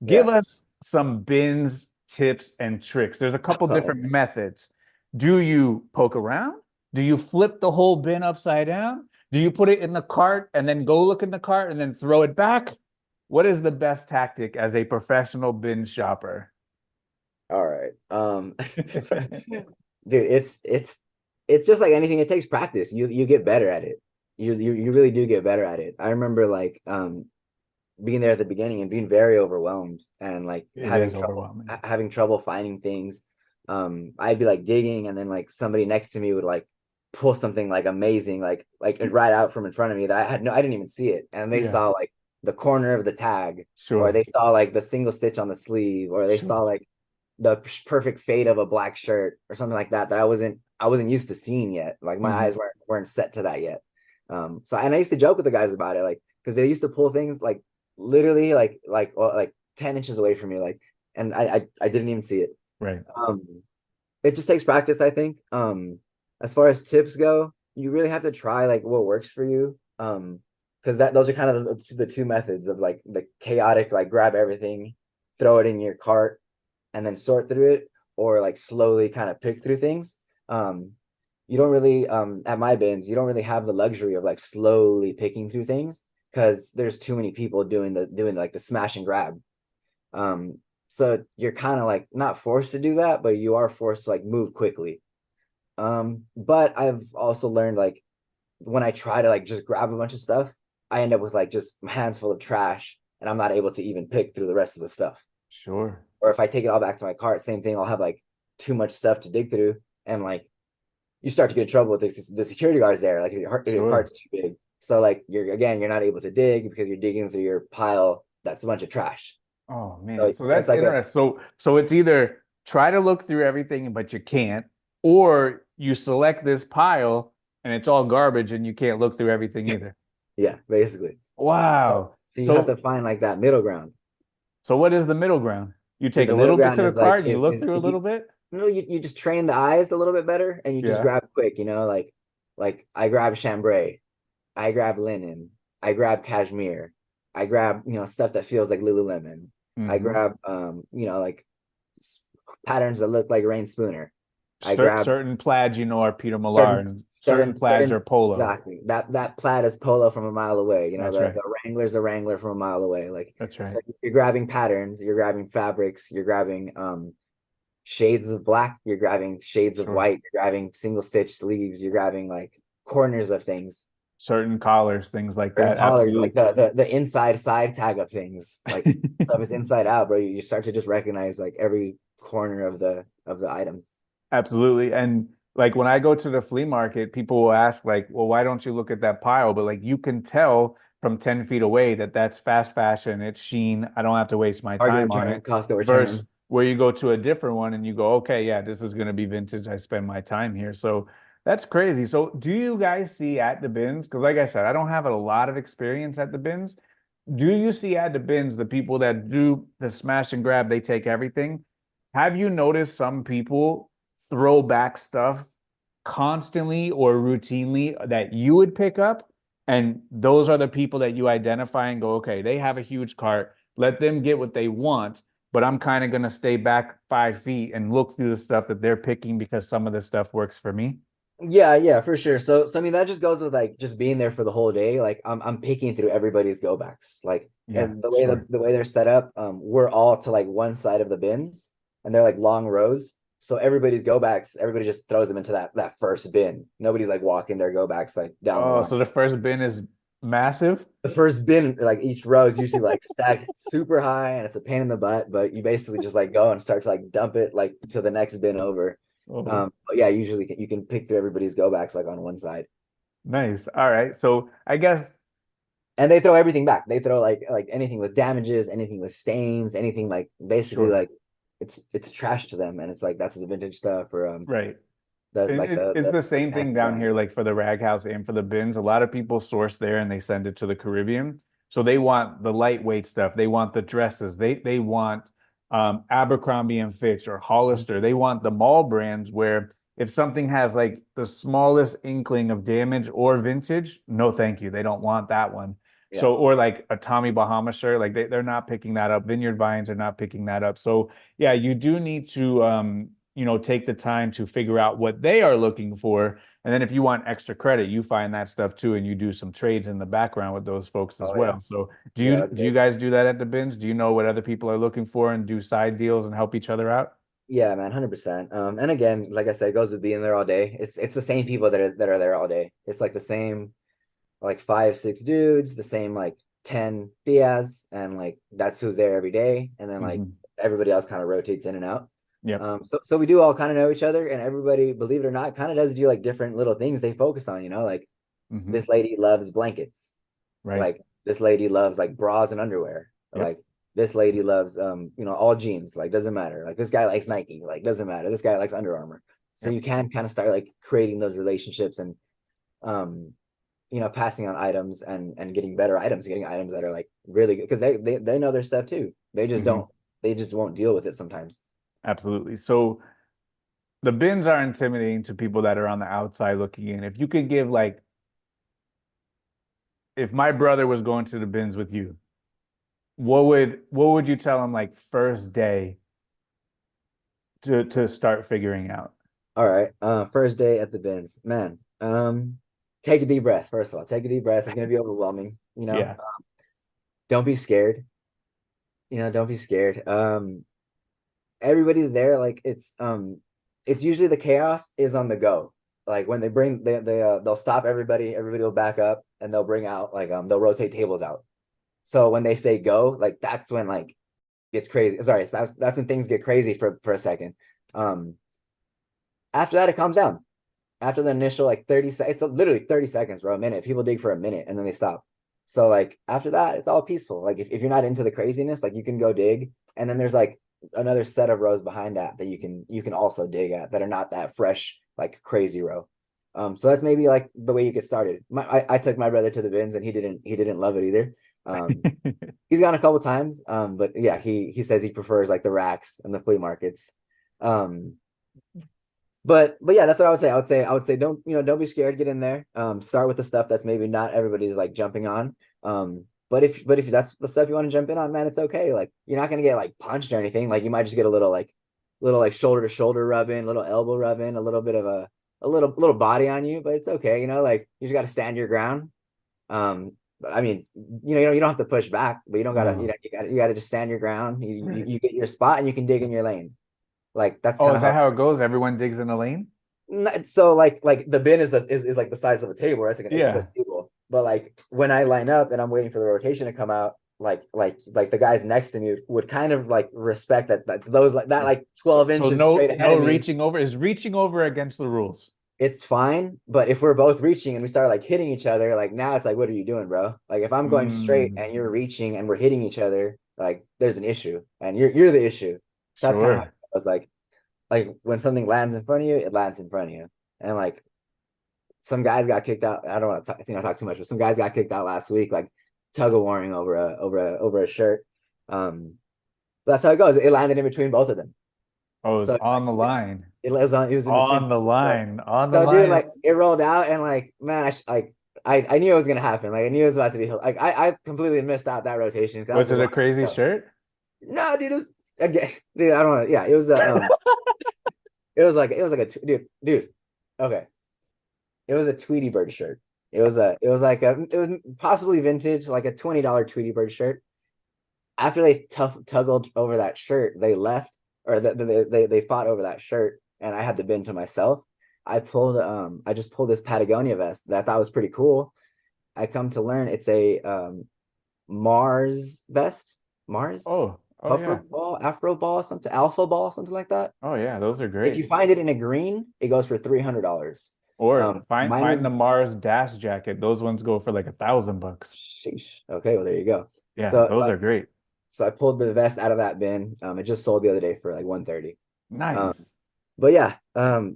Give Yeah. us some bins tips and tricks. There's a couple different methods. Do you poke around? Do you flip the whole bin upside down? Do you put it in the cart and then go look in the cart and then throw it back? What is the best tactic as a professional bin shopper? All right. Dude, it's just like anything. It takes practice. You get better at it. You really do get better at it. I remember like being there at the beginning and being very overwhelmed and like It is overwhelming. having trouble finding things. I'd be like digging, and then like somebody next to me would like pull something like amazing, like right out from in front of me that I didn't even see it, and they Yeah, saw like the corner of the tag, or sure, they saw like the single stitch on the sleeve, or they saw sure. like the perfect fade of a black shirt or something like that I wasn't used to seeing yet. Like my Mhm. eyes weren't set to that yet. So and I used to joke with the guys about it, like because they used to pull things like literally like 10 inches away from me, like, and I didn't even see it. Right, It just takes practice, I think. As far as tips go, you really have to try like what works for you. Because that those are kind of the two methods of like the chaotic, like grab everything, throw it in your cart, and then sort through it, or like slowly kind of pick through things. You don't really at my bins, you don't really have the luxury of like slowly picking through things because there's too many people doing like the smash and grab. Um, so you're kind of like not forced to do that, but you are forced to like move quickly. But I've also learned like when I try to like just grab a bunch of stuff, I end up with like just hands full of trash and I'm not able to even pick through the rest of the stuff. sure, Or if I take it all back to my cart, same thing, I'll have like too much stuff to dig through, and like you start to get in trouble with the security guards there, like if your sure. cart's too big. So like you're not able to dig because you're digging through your pile that's a bunch of trash. Oh So man, so it's that's like a interesting. So it's either try to look through everything, but you can't, or you select this pile and it's all garbage and you can't look through everything either. yeah, basically. So, Wow. so you have to So find like that middle ground. so what is the middle ground? You Dude, take the a middle little bit ground to the is like cart and you look is through a if you little bit? you just train the eyes a little bit better and you just Yeah, grab quick, like I grab chambray, I grab linen, I grab cashmere, I grab, stuff that feels like Lululemon. I hmm. grab like patterns that look like Rain Spooner. I grab Certain plaids, are Peter Millar, certain and certain certain plaids are certain polo. exactly that plaid is polo from a mile away. That's The right. the Wrangler's a Wrangler from a mile away. Like, That's so right. you're grabbing patterns, you're grabbing fabrics, you're grabbing shades of black, you're grabbing shades of Sure. white, you're grabbing single stitch sleeves, you're grabbing like corners of things, Certain collars, things like certain that. collars, like Absolutely. the inside side tag of things, like stuff is inside out, bro. You start to just recognize like every corner of the items. Absolutely. And like when I go to the flea market, people will ask, like, well, why don't you look at that pile? But like you can tell from 10 feet away that that's fast fashion, it's sheen. I don't have to waste my Target time on return, it. Costco Versus return. where you go to a different one and you go, okay, yeah, this is going to be vintage. I spend my time here. So that's crazy. So do you guys see at the bins? Because like I said, I don't have a lot of experience at the bins. do you see at the bins the people that do the smash and grab, they take everything? Have you noticed some people throw back stuff constantly or routinely that you would pick up? And those are the people that you identify and go, okay, they have a huge cart. Let them get what they want, but I'm kind of going to stay back 5 feet and look through the stuff that they're picking because some of the stuff works for me. Yeah, yeah, for sure. So I mean that just goes with like just being there for the whole day. Like I'm picking through everybody's go backs. Like Yeah, and the way sure. the way they're set up, we're all to like one side of the bins and they're like long rows. So everybody's go backs, everybody just throws them into that first bin. Nobody's like walking their go backs like down the Oh, line. so the first bin is massive. The first bin, like each row is usually like stacked super high and it's a pain in the butt, but you basically just like go and start to like dump it like to the next bin over. Oh, But yeah, usually you can pick through everybody's go backs like on one side. nice. All right. So I guess And they throw everything back. They throw like anything with damages, anything with stains, anything like basically sure. like it's trash to them. And it's like that's the vintage stuff or Right. the like It's the the same thing fancy down brands. here, like for the rag house and for the bins. A lot of people source there and they send it to the Caribbean. So they want the lightweight stuff. They want the dresses. They want Abercrombie and Fitch or Hollister. They want the mall brands where if something has like the smallest inkling of damage or vintage, no, thank you. They don't want that one. Yeah. So, or like a Tommy Bahama shirt, like they're not picking that up. Vineyard Vines are not picking that up. So yeah, you do need to take the time to figure out what they are looking for. And then if you want extra credit, you find that stuff too, and you do some trades in the background with those folks as Oh yeah. well. So Yeah, that's do you big. guys do that at the bins? Do you know what other people are looking for and do side deals and help each other out? Yeah, man, 100%. And again, like I said, it goes with being there all day. It's the same people that are there all day. It's like the same like five, six dudes, the same like 10 Diaz, and like that's who's there every day. And then like Hmm. everybody else kind of rotates in and out. Yep. So we do all kind of know each other, and everybody, believe it or not, kind of does do like different little things they focus on, like Hmm. this lady loves blankets, Right. like this lady loves like bras and underwear, Yep. like this lady loves all jeans, like doesn't matter. Like this guy likes Nike, like doesn't matter. This guy likes Under Armour. So Yep. you can kind of start like creating those relationships and um passing on items and getting better items, getting items that are like really good because they know their stuff too. They just Hmm. don't they just won't deal with it sometimes. Absolutely. So the bins are intimidating to people that are on the outside looking in. If you could give like, if my brother was going to the bins with you, what would you tell him like first day to start figuring out? All right. First day at the bins. Man, take a deep breath. First of all, take a deep breath. It's gonna be overwhelming. Yeah. Don't be scared. Don't be scared. Everybody's there. Like it's usually the chaos is on the go. Like when they'll stop everybody, everybody will back up and they'll bring out like they'll rotate tables out. So when they say go, like that's when like it's crazy. Sorry, that's when things get crazy for a second. Um, After that, it calms down. After the initial like 30 seconds, it's literally 30 seconds, bro, a minute. People dig for a minute and then they stop. So like after that, it's all peaceful. Like if you're not into the craziness, like you can go dig. And then there's like another set of rows behind that you can also dig at that are not that fresh, like crazy row. So that's maybe like the way you get started. I took my brother to the bins and he didn't love it either. He's gone a couple times. But yeah, he says he prefers like the racks and the flea markets. Um, but yeah, that's what I would say. I would say don't be scared, get in there. Start with the stuff that's maybe not everybody's like jumping on. But if that's the stuff you want to jump in on, man, it's okay. Like you're not gonna get like punched or anything. Like you might just get a little like shoulder to shoulder rubbing, little elbow rubbing, a little bit of a little body on you, but it's okay, like you just gotta stand your ground. I mean, you don't have to push back, but you don't gotta, No. you gotta just stand your ground. You, Right. you get your spot and you can dig in your lane. Like that's Oh, kind is of that how. how it goes? Everyone digs in a lane? So like the bin is like the size of a table, right? It's like an 8 foot Yeah. table. But like when I line up and I'm waiting for the rotation to come out, like the guys next to me would kind of like respect that those like that like 12 So inches straight ahead no of me. reaching over. Is reaching over against the rules? It's fine. But if we're both reaching and we start like hitting each other, like now it's like, what are you doing, bro? Like if I'm going straight Mm, and you're reaching and we're hitting each other, like there's an issue and you're the issue. So that's kind of how it sure. was like when something lands in front of you, it lands in front of you. And like some guys got kicked out. I don't want to talk, I think I talk too much, but some guys got kicked out last week. Like tug of warring over a shirt. That's how it goes. It landed in between both of them. Oh, it's So it's on like the line. it was in between. On the So line. On the so dude, line. like it rolled out and like man, I knew it was gonna happen. Like I knew it was about to be like I completely missed out that rotation because I was Was just it a watching crazy stuff. shirt? No, dude, it was again, dude. I don't know. Yeah, it was like dude. Okay, it was a Tweety Bird shirt. It was possibly vintage, like a $20 Tweety Bird shirt. After they tuggled over that shirt, they left, or they fought over that shirt, and I had the bin to myself. I just pulled this Patagonia vest that I thought was pretty cool. I come to learn it's a Mars vest, Mars, Oh yeah. Afro ball, something, Alpha ball, something like that. Oh yeah, those are If great. you find it in a green, it goes for $300. Or Mine find was the Mars Dash jacket. Those ones go for like $1,000. sheesh. Okay, well there you go. Yeah, So so those I, are great. so I pulled the vest out of that bin. It just sold the other day for like 130. Um, Nice. but yeah, so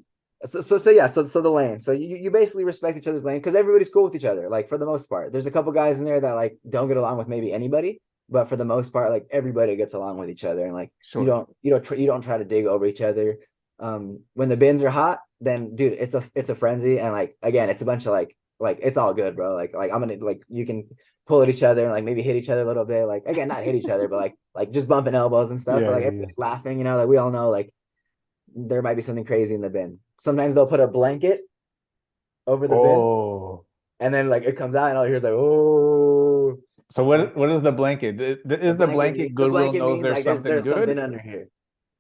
the lane. So you basically respect each other's lane because everybody's cool with each other. Like for the most part, there's a couple guys in there that like don't get along with maybe anybody, but for the most part, like everybody gets along with each other, and like Sure. you don't try to dig over each other. When the bins are hot, then dude, it's a frenzy, and like again, it's a bunch of like it's all good, bro. Like I'm gonna like you can pull at each other and like maybe hit each other a little bit. Like again, not hit each other, but like just bumping elbows and stuff. But Yeah, like yeah, yeah. everybody's laughing, like we all know like there might be something crazy in the bin. Sometimes they'll put a blanket over the bin, Oh. and then like it comes out, and all you hear is like, oh, So and what is the blanket? Is the blanket the Goodwill blanket knows means there's like something there's something good? under here.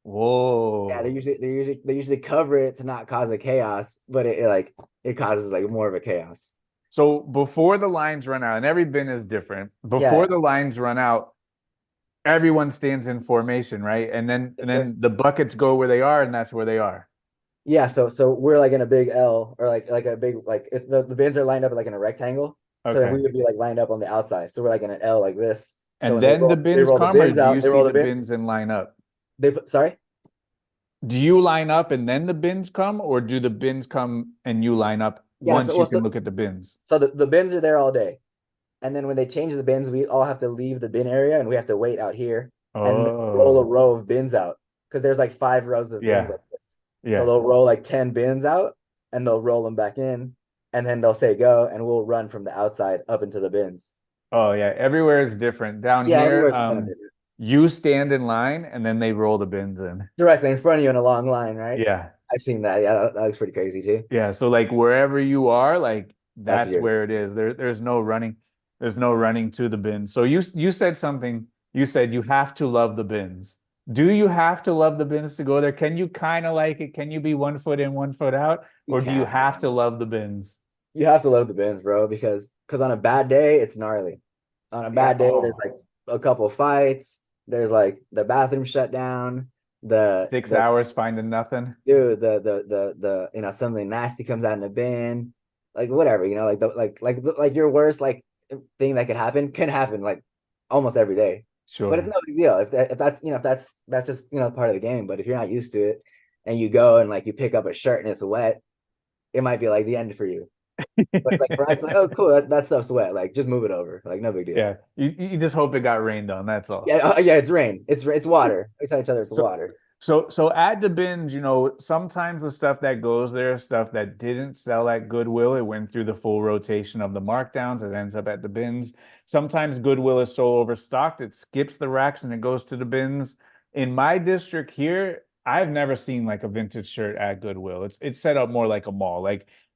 Yeah, Whoa. they usually cover it to not cause a chaos, but it causes like more of a chaos. So before the lines run out, and every bin is different, before Yeah, the lines run out, everyone stands in formation, right? And yes, sir. then the buckets go where they are, and that's where they are. Yeah, so we're like in a big L or like a big like if the bins are lined up like in a rectangle. So then we Okay. would be like lined up on the outside. So we're like in an L like this. So And when then the they bins roll the come, or bins do you out, they see roll the the bin. bins and line up? They put sorry. Do you line up and then the bins come, or do the bins come and you line up Yeah, once you can look at the bins? so the bins are there all day. And then when they change the bins, we all have to leave the bin area and we have to wait out here and roll a Oh, row of bins out because there's like 5 rows of bins yeah, like this. So yeah. they'll roll like 10 bins out and they'll roll them back in and then they'll say go and we'll run from the outside up into the bins. Oh, yeah. Everywhere is different. Down Yeah, here, everywhere's kind of different. you stand in line and then they roll the bins in. Directly in front of you in a long line, right? Yeah. I've seen that. Yeah, that looks pretty crazy too. Yeah. So like wherever you are, like That's that's yours. where it is. There's no running to the bins. So you said something. You said you have to love the bins. Do you have to love the bins to go there? Can you kind of like it? Can you be 1 foot in, 1 foot out? You Or do you can, have to man. love the bins? You have to love the bins, bro, because on a bad day, it's gnarly. On a Yeah. bad day, there's Oh, like a couple fights. There's like the bathroom shut down. six The hours finding nothing. dude, the something nasty comes out in the bin, like whatever, like like your worst like thing that could happen can happen like almost every day. But it's Sure. no big deal if that's just part of the game. But if you're not used to it and you go and like you pick up a shirt and it's wet, it might be like the end for you. But it's like for us, like, oh, cool, that stuff's wet. Like, just move it over. Like, no big deal. Yeah. You just hope it got rained on. That's all. Yeah, yeah, it's rain. It's water. We tell each other it's So water. so at the bins, sometimes the stuff that goes there is stuff that didn't sell at Goodwill. It went through the full rotation of the markdowns. It ends up at the bins. Sometimes Goodwill is so overstocked, it skips the racks and it goes to the bins. In my district here, I've never seen like a vintage shirt at Goodwill. It's set up more like a mall.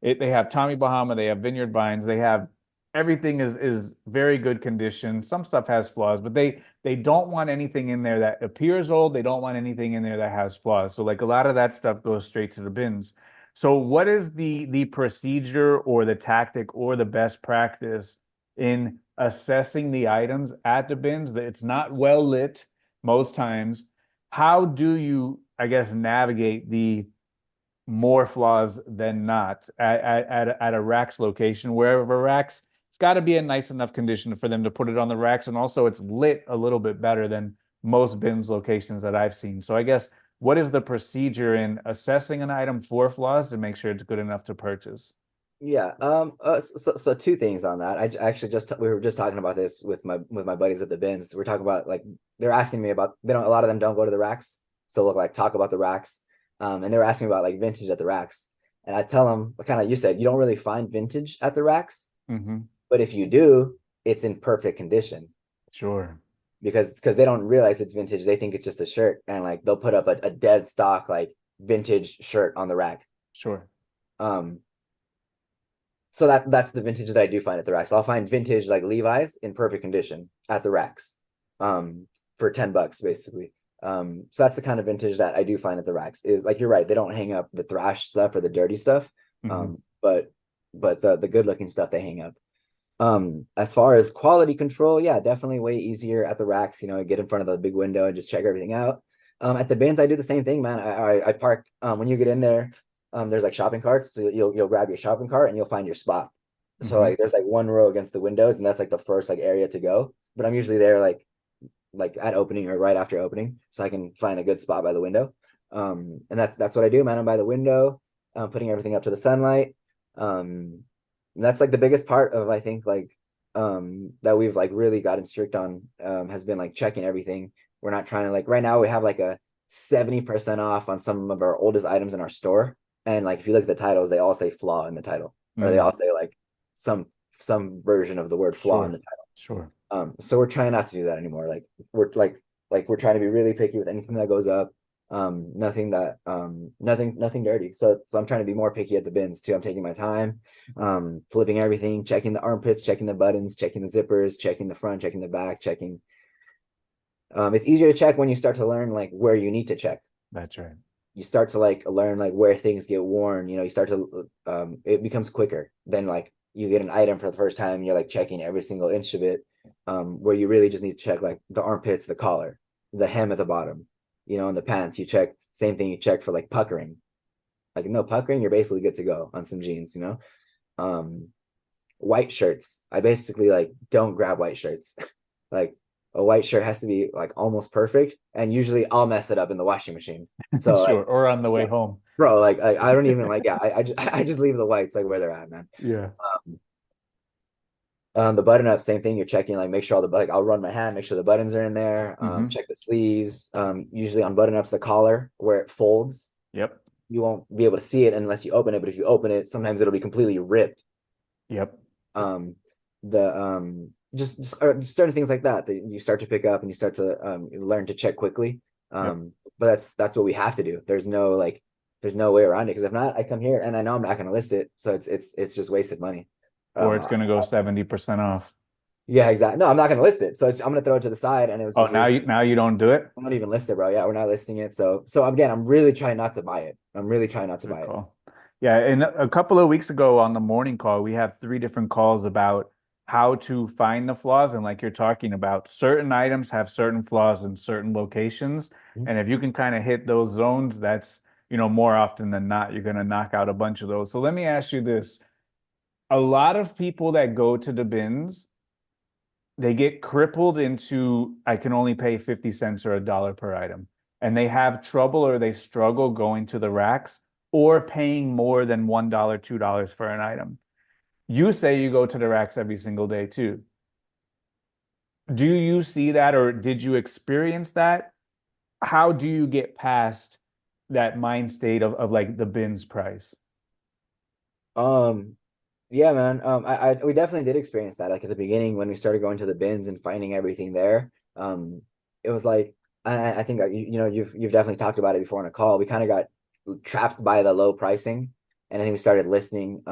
They have Tommy Bahama, they have Vineyard Vines, they have everything is very good condition. Some stuff has flaws, but they don't want anything in there that appears old. They don't want anything in there that has flaws. So like a lot of that stuff goes straight to the bins. So what is the procedure or the tactic or the best practice in assessing the items at the bins? That it's not well lit most times. How do you, I guess, navigate the more flaws than not at a racks location? Wherever racks, it's got to be in nice enough condition for them to put it on the racks, and also it's lit a little bit better than most bins locations that I've seen. So I guess what is the procedure in assessing an item for flaws to make sure it's good enough to purchase? Yeah. So two things on that. Actually just we were just talking about this with my buddies at the bins. We're talking about like they're asking me about they don't a lot of them don't go to the racks, so we'll like talk about the racks. And they were asking about like vintage at the racks, and I tell them kind of you said you don't really find vintage at the racks, Hmm. but if you do, it's in perfect condition Sure. because they don't realize it's vintage. They think it's just a shirt, and like they'll put up a dead stock like vintage shirt on the rack. Sure. Um, So that's the vintage that I do find at the racks. I'll find vintage like Levi's in perfect condition at the racks, for $10 basically. So that's the kind of vintage that I do find at the racks. Is like you're right, they don't hang up the thrashed stuff or the dirty stuff, Hmm. but the good looking stuff they hang up. As far as quality control, yeah, definitely way easier at the racks. You know, I get in front of the big window and just check everything out. At the bins, I do the same thing, man. I park when you get in there. There's like shopping carts, so you'll grab your shopping cart and you'll find your spot. So Hmm. like there's like one row against the windows, and that's like the first like area to go. But I'm usually there like at opening or right after opening, so I can find a good spot by the window. And that's what I do, man. I'm by the window, putting everything up to the sunlight. And that's like the biggest part of I think like that we've like really gotten strict on has been like checking everything. We're not trying to like right now we have like a 70% off on some of our oldest items in our store. And like if you look at the titles, they all say flaw in the title, or they all Mm. say like some some version of the word flaw in Sure. the title. Sure. So we're trying not to do that anymore. Like we're trying to be really picky with anything that goes up. Nothing dirty. So I'm trying to be more picky at the bins too. I'm taking my time, flipping everything, checking the armpits, checking the buttons, checking the zippers, checking the front, checking the back, checking. It's easier to check when you start to learn like where you need to check. That's right. You start to like learn like where things get worn. You know, you start to it becomes quicker than like you get an item for the first time and you're like checking every single inch of it. Where you really just need to check like the armpits, the collar, the hem at the bottom, you know, and the pants. You check same thing you check for like puckering. Like no puckering, you're basically good to go on some jeans, you know. Um, White shirts. I basically like don't grab white shirts. Like a white shirt has to be like almost perfect, and usually I'll mess it up in the washing machine. So like, Sure. Or on the way yeah, home. bro, like I don't even like yeah, I just leave the whites like where they're at, man. Yeah. The button up, same thing. You're checking like make sure all the like I'll run my hand, make sure the buttons are in there. Hmm. Check the sleeves. Usually on button ups, the collar where it folds, Yep. you won't be able to see it unless you open it. But if you open it, sometimes it'll be completely ripped. Yep. um the just certain things like that that you start to pick up and you start to learn to check quickly. Yep. But that's what we have to do. There's no way around it, because if not I come here and I know I'm not going to list it, so it's just wasted money. Or um it's going to go 70% off. yeah, exactly. No, I'm not going to list it, so I'm going to throw it to the side, and it was Oh, just now you don't do it? I'm not even listed, bro. Yeah, we're not listing it. So again, I'm really trying not to buy it. I'm really trying not to Good buy it. call. Yeah, and a couple of weeks ago on the morning call, we had three different calls about how to find the flaws. And like you're talking about, certain items have certain flaws in certain locations. Mhm. And if you can kind of hit those zones, that's, more often than not, you're going to knock out a bunch of those. So let me ask you this. A lot of people that go to the bins, they get crippled into, I can only pay 50 cents or $1 per item. And they have trouble or they struggle going to the racks or paying more than $1, $2 for an item. You say you go to the racks every single day too. Do you see that or did you experience that? How do you get past that mind state of like the bins price? um Yeah, man. I we definitely did experience that. Like at the beginning when we started going to the bins and finding everything there. It was like I think you know you've definitely talked about it before on a call. We kind of got trapped by the low pricing, and I think we started listening.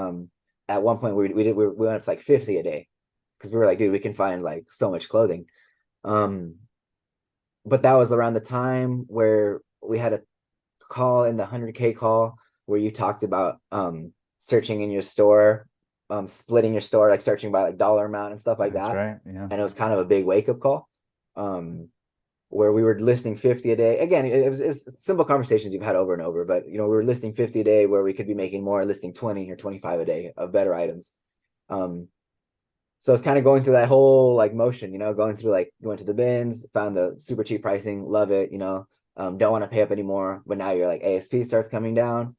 At one point we went up to like 50 a day because we were like, dude, we can find like so much clothing. Um, but that was around the time where we had a call in the 100K call where you talked about searching in your store, splitting your store, like searching by like dollar amount and stuff like That's that. right. Yeah. And it was kind of a big wake up call. Where we were listing 50 a day. Again, it was simple conversations you've had over and over, but we were listing 50 a day where we could be making more, listing 20 or 25 a day of better items. Um, so it's kind of going through that whole like motion, going through like going to the bins, found the super cheap pricing, love it, don't want to pay up anymore. But now you're like ASP starts coming down.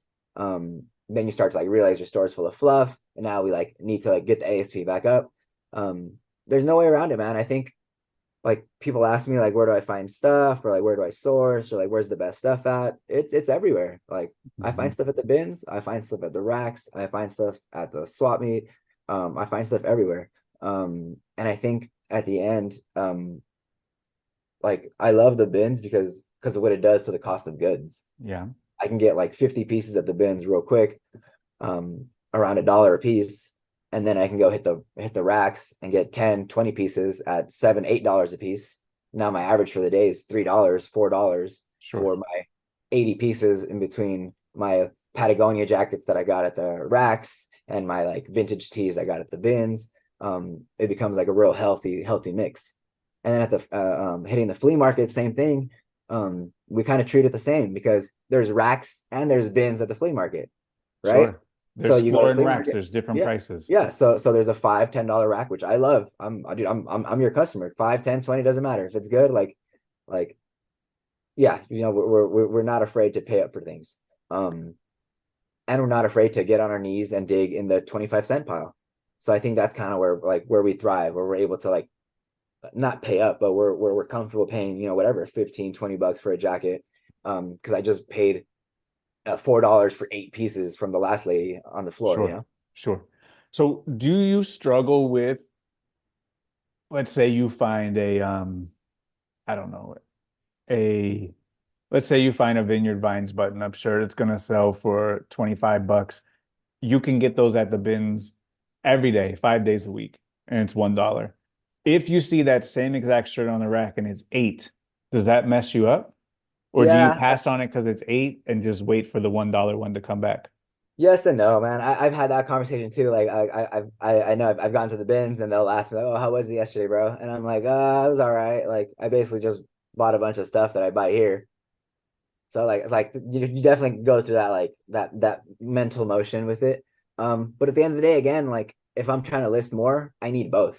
then you start to like realize your store's full of fluff, and now we like need to like get the ASP back up. There's no way around it, man. I think like people ask me like where do I find stuff, or like where do I source, or like where's the best stuff at. It's everywhere. Like I Mhm. find stuff at the bins, I find stuff at the racks, I find stuff at the swap meet. I find stuff everywhere. And I think at the end, like I love the bins because of what it does to the cost of goods. Yeah, I can get like 50 pieces at the bins real quick, around $1 a piece, and then I can go hit the racks and get 10, 20 pieces at $7, $8 a piece. Now my average for the day is $3, $4 sure. for my 80 pieces in between my Patagonia jackets that I got at the racks and my like vintage tees I got at the bins. It becomes like a real healthy mix. And then at the hitting the flea market, same thing. We kind of treat it the same because there's racks and there's bins at the flea market, right? Sure. So There's you go to floor the and flea racks, market. there's different Yeah. prices. Yeah. So there's a $5, $10 rack, which I love. Dude, I'm your customer. 5, 10, 20 doesn't matter. If it's good, like yeah, we're not afraid to pay up for things. Um, and we're not afraid to get on our knees and dig in the 25 cent pile. So I think that's kind of where we thrive, where we're able to like not pay up, but we're comfortable paying, whatever, 15, $20 for a jacket. Because I just paid $4 for 8 pieces from the last lady on the floor, Sure, sure. So do you struggle with, let's say you find a I don't know, a let's say you find a Vineyard Vines button-up shirt, it's gonna sell for 25 bucks. You can get those at the bins every day, 5 days a week, and it's $1. If you see that same exact shirt on the rack and it's eight, does that mess you up? Or do you Yeah. pass on it because it's eight and just wait for the $1 one to come back? Yes and no, man. I've had that conversation too. Like I know I've gone to the bins and they'll ask me, like, "Oh, how was it yesterday, bro?" And I'm like, "It was all right." Like I basically just bought a bunch of stuff that I buy here. So like you definitely go through that like that mental motion with it. But at the end of the day, again, like if I'm trying to list more, I need both.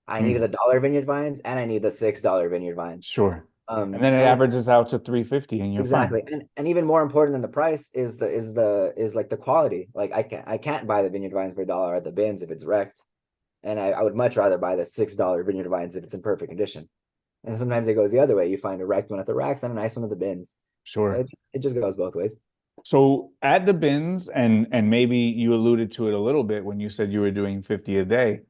I need Hmm, the dollar vineyard vines and I need the $6 vineyard vines. sure. And then it And averages out to 350 and you're fine. exactly. And even more important than the price is like the quality. Like I can't buy the vineyard vines for $1 at the bins if it's wrecked. And I would much rather buy the $6 vineyard vines if it's in perfect condition. And sometimes it goes the other way. You find a wrecked one at the racks and a nice one at the bins. So Sure. it just goes both ways. So at the bins, and maybe you alluded to it a little bit when you said you were doing 50 a day,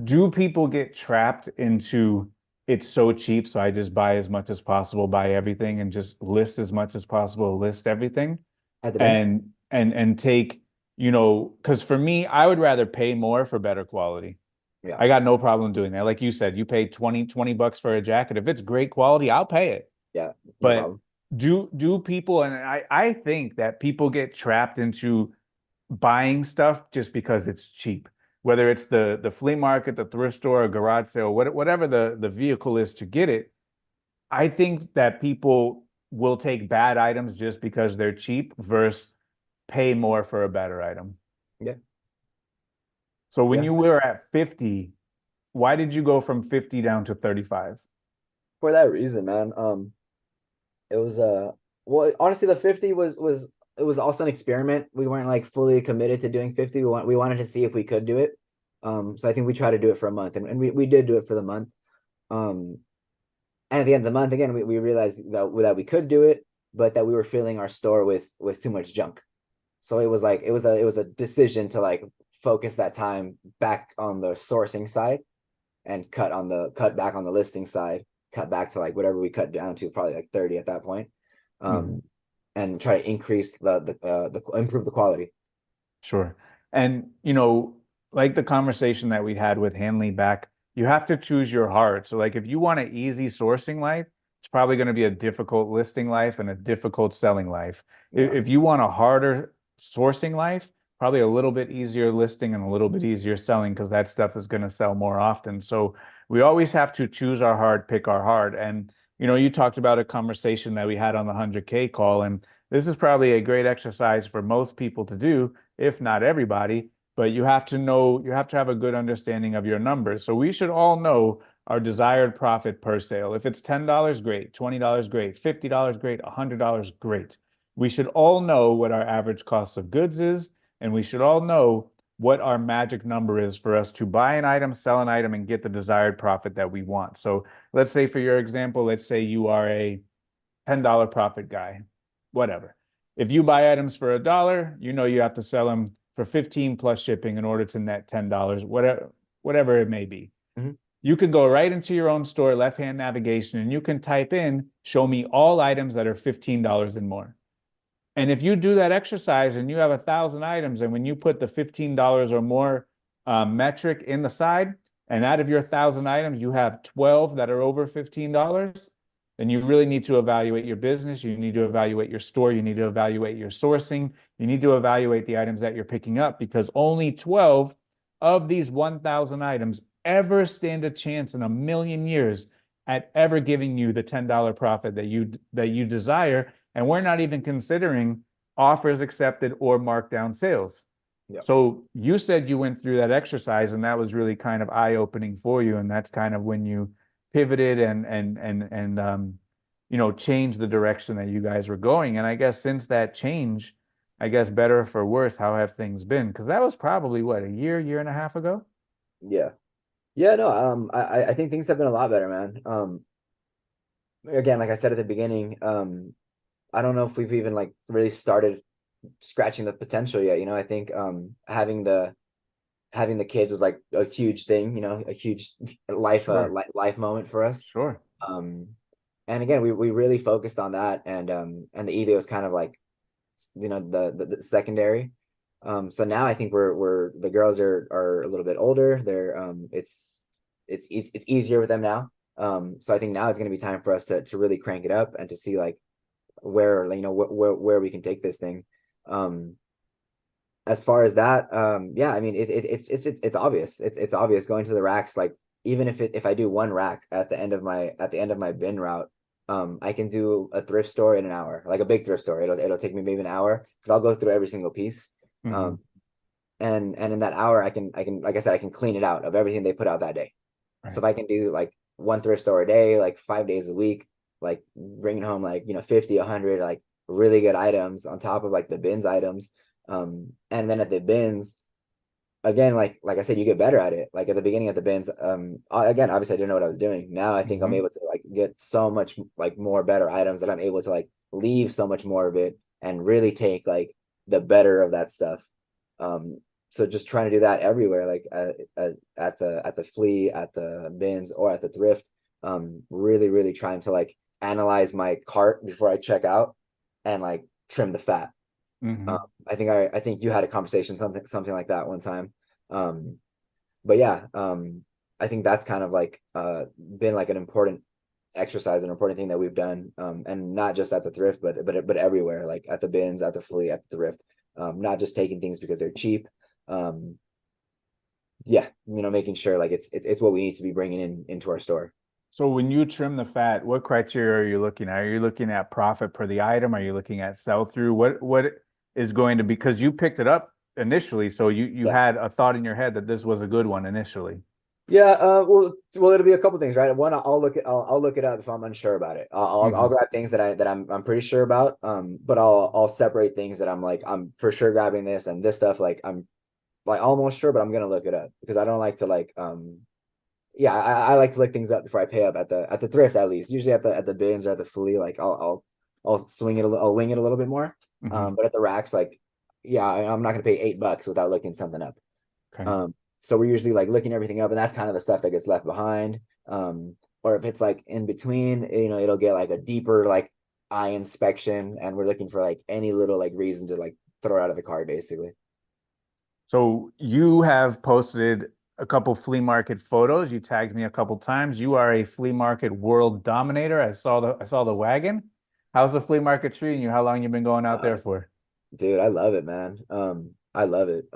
do people get trapped into it's so cheap, so I just buy as much as possible, buy everything, and just list as much as possible, list everything, At the bins? and take, because for me, I would rather pay more for better quality. Yeah. I got no problem doing that. Like you said, you pay 20 bucks for a jacket. If it's great quality, I'll pay it. Yeah. No But problem. do people, and I think that people get trapped into buying stuff just because it's cheap, whether it's the flea market, the thrift store, a garage sale, whatever the vehicle is to get it. I think that people will take bad items just because they're cheap versus pay more for a better item. Yeah. So when Yeah. you were at 50, why did you go from 50 down to 35? For that reason, man. It was well, honestly, the 50 was it was also an experiment. We weren't like fully committed to doing 50. We wanted to see if we could do it. So I think we tried to do it for a month, and we did do it for the month. Um, and at the end of the month, again, we realized that we could do it, but that we were filling our store with too much junk. So it was like it was a decision to like focus that time back on the sourcing side and cut back on the listing side, cut back to like whatever we cut down to, probably like 30 at that point. Mhm. Um, and try to increase the improve the quality. Sure. And, like the conversation that we had with Hanley back, you have to choose your heart. So, like, if you want an easy sourcing life, it's probably going to be a difficult listing life and a difficult selling life. Yeah. If you want a harder sourcing life, probably a little bit easier listing and a little bit easier selling because that stuff is going to sell more often. So, we always have to choose our heart, pick our heart. And, you talked about a conversation that we had on the 100K call, and this is probably a great exercise for most people to do if not everybody, but you have to know, you have to have a good understanding of your numbers. So we should all know our desired profit per sale. If it's $10, great, $20, great, $50, great, $100, great. We should all know what our average cost of goods is, and we should all know what our magic number is for us to buy an item, sell an item, and get the desired profit that we want. So let's say for your example, let's say you are a $10 profit guy, whatever. If you buy items for $1, you know you have to sell them for 15 plus shipping in order to net $10, whatever it may be. Mhm. You could go right into your own store, left-hand navigation, and you can type in, show me all items that are $15 and more. And if you do that exercise and you have 1,000 items, and when you put the $15 or more metric in the side, and out of your 1,000 items, you have 12 that are over $15, then you really need to evaluate your business. You need to evaluate your store. You need to evaluate your sourcing. You need to evaluate the items that you're picking up, because only 12 of these 1,000 items ever stand a chance in a million years at ever giving you the $10 profit that you desire. And we're not even considering offers accepted or markdown sales. Yep. So you said you went through that exercise, and that was really kind of eye-opening for you. And that's kind of when you pivoted and changed the direction that you guys were going. And I guess since that change, I guess better or for worse, how have things been? Because that was probably what, a year and a half ago? Yeah. Yeah, no, I think things have been a lot better, man. Again, like I said at the beginning, I don't know if we've even like really started scratching the potential yet. I think having the kids was like a huge thing, a huge life Sure. life moment for us. Sure. And again, we really focused on that, and the eBay was kind of like, the secondary. So now I think we're the girls are a little bit older. They're it's easier with them now. So I think now it's going to be time for us to really crank it up and to see like where where we can take this thing. As far as that, yeah, I mean it's obvious. It's obvious going to the racks. Like even if I do one rack at the end of my bin route, I can do a thrift store in an hour, like a big thrift store. It'll take me maybe an hour because I'll go through every single piece. Mm-hmm. And in that hour, I can like I said, I can clean it out of everything they put out that day. So Right. if I can do like one thrift store a day, like 5 days a week, like bringing home like 50, 100 like really good items on top of like the bins items. And then at the bins, again, like I said, you get better at it. Like at the beginning of the bins, again, obviously I didn't know what I was doing. Now I think I'm Mm-hmm. able to like get so much like more better items that I'm able to like leave so much more of it and really take like the better of that stuff. Um, so just trying to do that everywhere, like at the flea, at the bins, or at the thrift. Really trying to like analyze my cart before I check out and like trim the fat. Mm-hmm. I think you had a conversation something like that one time. Um, but yeah, I think that's kind of like been like an important exercise, an important thing that we've done, and not just at the thrift, but everywhere, like at the bins, at the flea, at the thrift. Not just taking things because they're cheap. Um, yeah, making sure like it's what we need to be bringing into our store. So when you trim the fat, what criteria are you looking at? Are you looking at profit per the item? Are you looking at sell through? What is going to, because you picked it up initially, so you Yeah. had a thought in your head that this was a good one initially. Yeah, well, it'll be a couple things, right? One, I'll look it up if I'm unsure about it. I'll Hmm. grab things that I'm pretty sure about. But I'll separate things that I'm like I'm for sure grabbing this, and this stuff like I'm like almost sure, but I'm gonna look it up because I don't like to like yeah, I like to look things up before I pay up at the thrift at least. Usually at the bins or at the flea, like I'll swing it I'll wing it a little bit more. Hmm. But at the racks, like yeah, I'm not gonna pay $8 without looking something up. Okay. So we're usually like looking everything up, and that's kind of the stuff that gets left behind. Or if it's like in between, it'll get like a deeper like eye inspection, and we're looking for like any little like reason to like throw it out of the cart, basically. So you have posted a couple flea market photos. You tagged me a couple times. You are a flea market world dominator. I saw the wagon. How's the flea market treating you? How long you been going out there Uh, for? Dude, I love it, man. I love it.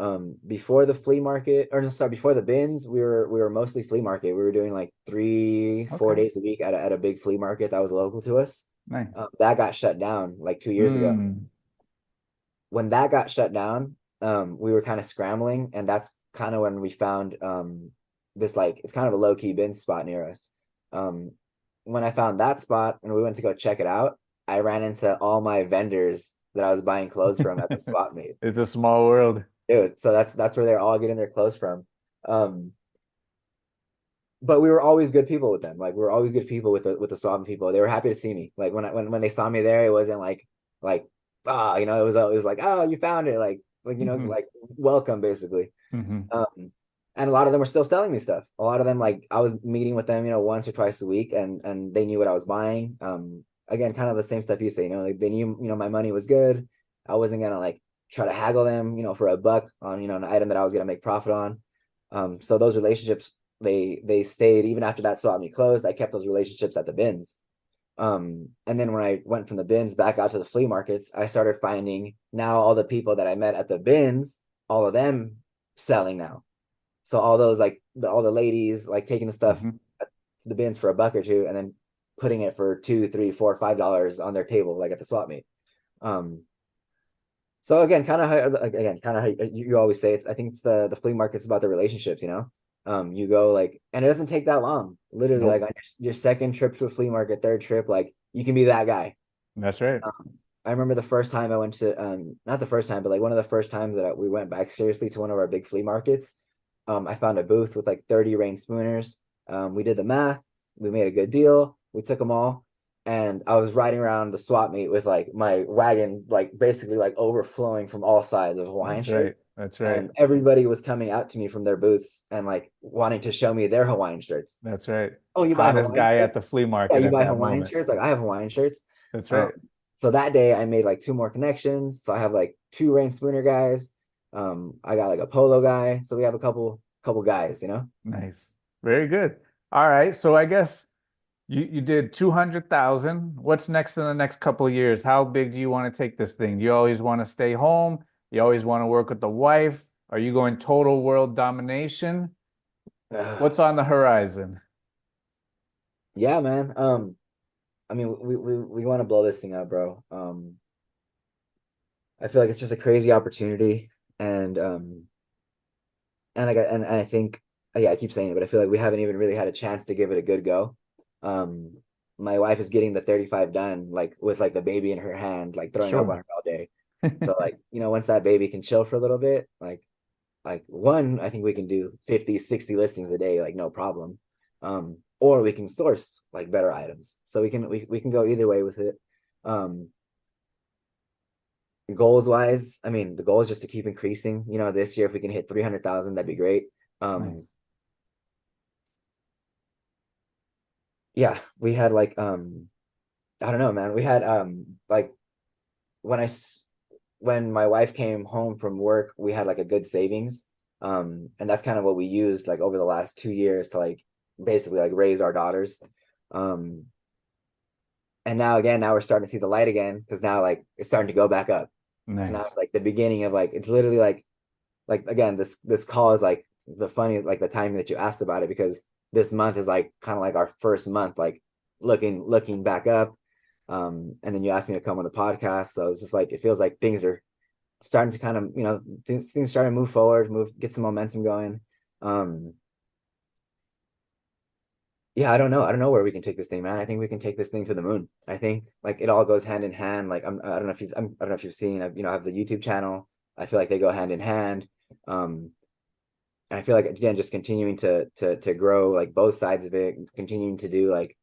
Before the flea market, or no, sorry, before the bins, we were mostly flea market. We were doing like three, four Okay. days a week at a big flea market that was local to us. Nice. That got shut down like 2 years ago. Mm. When that got shut down, we were kind of scrambling, and that's kind of when we found this like it's kind of a low key bin spot near us. Um, when I found that spot and we went to go check it out, I ran into all my vendors that I was buying clothes from at the swap meet. It's a small world. dude. So that's where they're all getting their clothes from. Um, but we were always good people with them. Like we were always good people with the Swaben people. They were happy to see me. Like when they saw me there, it wasn't like it was like, oh, you found it, Hmm. like welcome basically. Hmm. Um, and a lot of them were still selling me stuff. A lot of them, like I was meeting with them, once or twice a week, and they knew what I was buying. Again, kind of the same stuff you say, like they knew, my money was good. I wasn't gonna like try to haggle them, for a buck on, an item that I was gonna make profit on. So those relationships, they stayed even after that swap meet closed. I kept those relationships at the bins. And then when I went from the bins back out to the flea markets, I started finding now all the people that I met at the bins, all of them selling now. So all those like all the ladies like taking the stuff Hmm. at the bins for a buck or two and then putting it for $2, $3, $4, $5 on their table, like at the swap meet. Um, so again, kind of how you always say, I think it's the flea market's about the relationships, you go like, and it doesn't take that long. Literally, like Nope. on your second trip to a flea market, third trip, like you can be that guy. That's right. I remember the first time I went to, not the first time, but like one of the first times that we went back seriously to one of our big flea markets. I found a booth with like 30 rain spooners. We did the math, we made a good deal, we took them all, and I was riding around the swap meet with like my wagon, like basically like overflowing from all sides of Hawaiian That's right. shirts. That's right. And everybody was coming out to me from their booths and like wanting to show me their Hawaiian shirts. That's right. Oh, you buy Hottest Hawaiian guy at shirts? the flea Yeah, market you at buy that Hawaiian moment. shirts? Like I have Hawaiian shirts. That's Um, right. so that day I made like two more connections. So I have like two rain spooner guys. I got like a polo guy. So we have a couple guys. Nice. Very good. All right. So I guess you did 200,000. What's next in the next couple of years? How big do you want to take this thing? Do you always want to stay home? You always want to work with the wife? Are you going total world domination? What's on the horizon? Yeah, man. I mean, we want to blow this thing up, bro. I feel like it's just a crazy opportunity, and I think, yeah, I keep saying it, but I feel like we haven't even really had a chance to give it a good go. Um, my wife is getting the 35 done, like with like the baby in her hand, like throwing up on Sure. her all day. So like, once that baby can chill for a little bit, like one, I think we can do 50, 60 listings a day, like no problem. Or we can source like better items. So we can go either way with it. Um, Goals wise, I mean, the goal is just to keep increasing. This year if we can hit 300,000, that'd be great. Um, Nice. yeah, we had like I don't know, man. We had like when when my wife came home from work, we had like a good savings. And that's kind of what we used like over the last 2 years to like basically like raise our daughters. Um, and now again, now we're starting to see the light again because now like it's starting to go back up. So now it's Nice. like the beginning of like it's literally like again, this call is like the funny like the timing that you asked about it because this month is like kind of like our first month like looking back up. And then you asked me to come on the podcast, so it's just like it feels like things are starting to kind of things starting to move forward, get some momentum going. um yeah, I don't know where we can take this thing, man. I think we can take this thing to the moon. I think like it all goes hand in hand. Like I don't know if I don't know if you've seen, I have the YouTube channel. I feel like they go hand in hand. And I feel like again, just continuing to grow like both sides of it, continuing to do like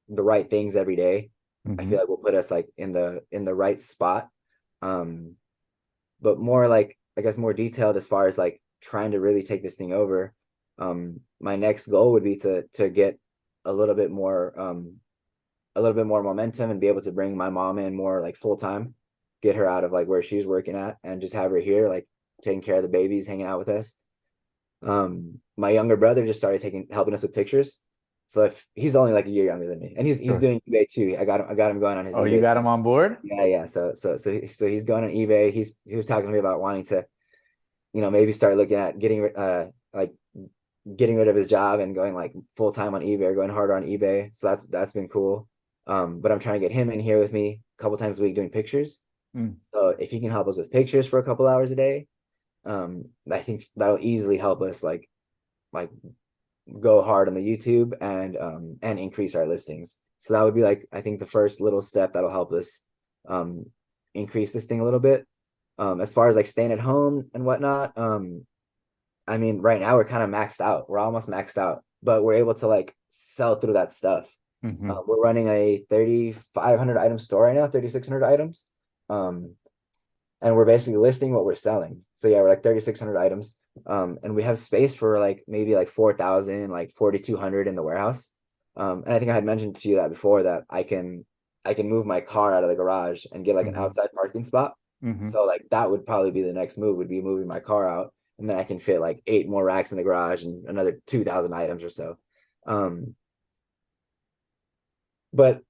the right things every day. I Hmm. feel like will put us like in the right spot. Um, but more like I guess more detailed as far as like trying to really take this thing over. My next goal would be to get a little bit more a little bit more momentum and be able to bring my mom in more like full time, get her out of like where she's working at and just have her here like taking care of the babies, hanging out with us. My younger brother just started helping us with pictures. So if he's only like a year younger than me, and he's Sure. doing eBay too. I got him going on his Oh, you eBay. got him on board? Yeah, yeah. So he's going on eBay. He was talking to me about wanting to, maybe start looking at like getting rid of his job and going like full time on eBay or going harder on eBay. So that's been cool. But I'm trying to get him in here with me a couple times a week doing pictures. Mm. So if he can help us with pictures for a couple hours a day, I think that'll easily help us like go hard on the YouTube and increase our listings. So that would be like I think the first little step that'll help us um increase this thing a little bit. As far as like staying at home and whatnot, I mean, right now we're kind of maxed out. We're almost maxed out, but we're able to like sell through that stuff. Hmm. We're running a 3,500 item store right now, 3,600 items. Um, and we're basically listing what we're selling. So yeah, we're like 3,600 items. And we have space for like maybe like 4,000, like 4,200 in the warehouse. And I think I had mentioned to you that before that I can move my car out of the garage and get like an Hmm. outside parking spot. Hmm. So like that would probably be the next move would be moving my car out, and then I can fit like 8 more racks in the garage and another 2,000 items or so. Um, but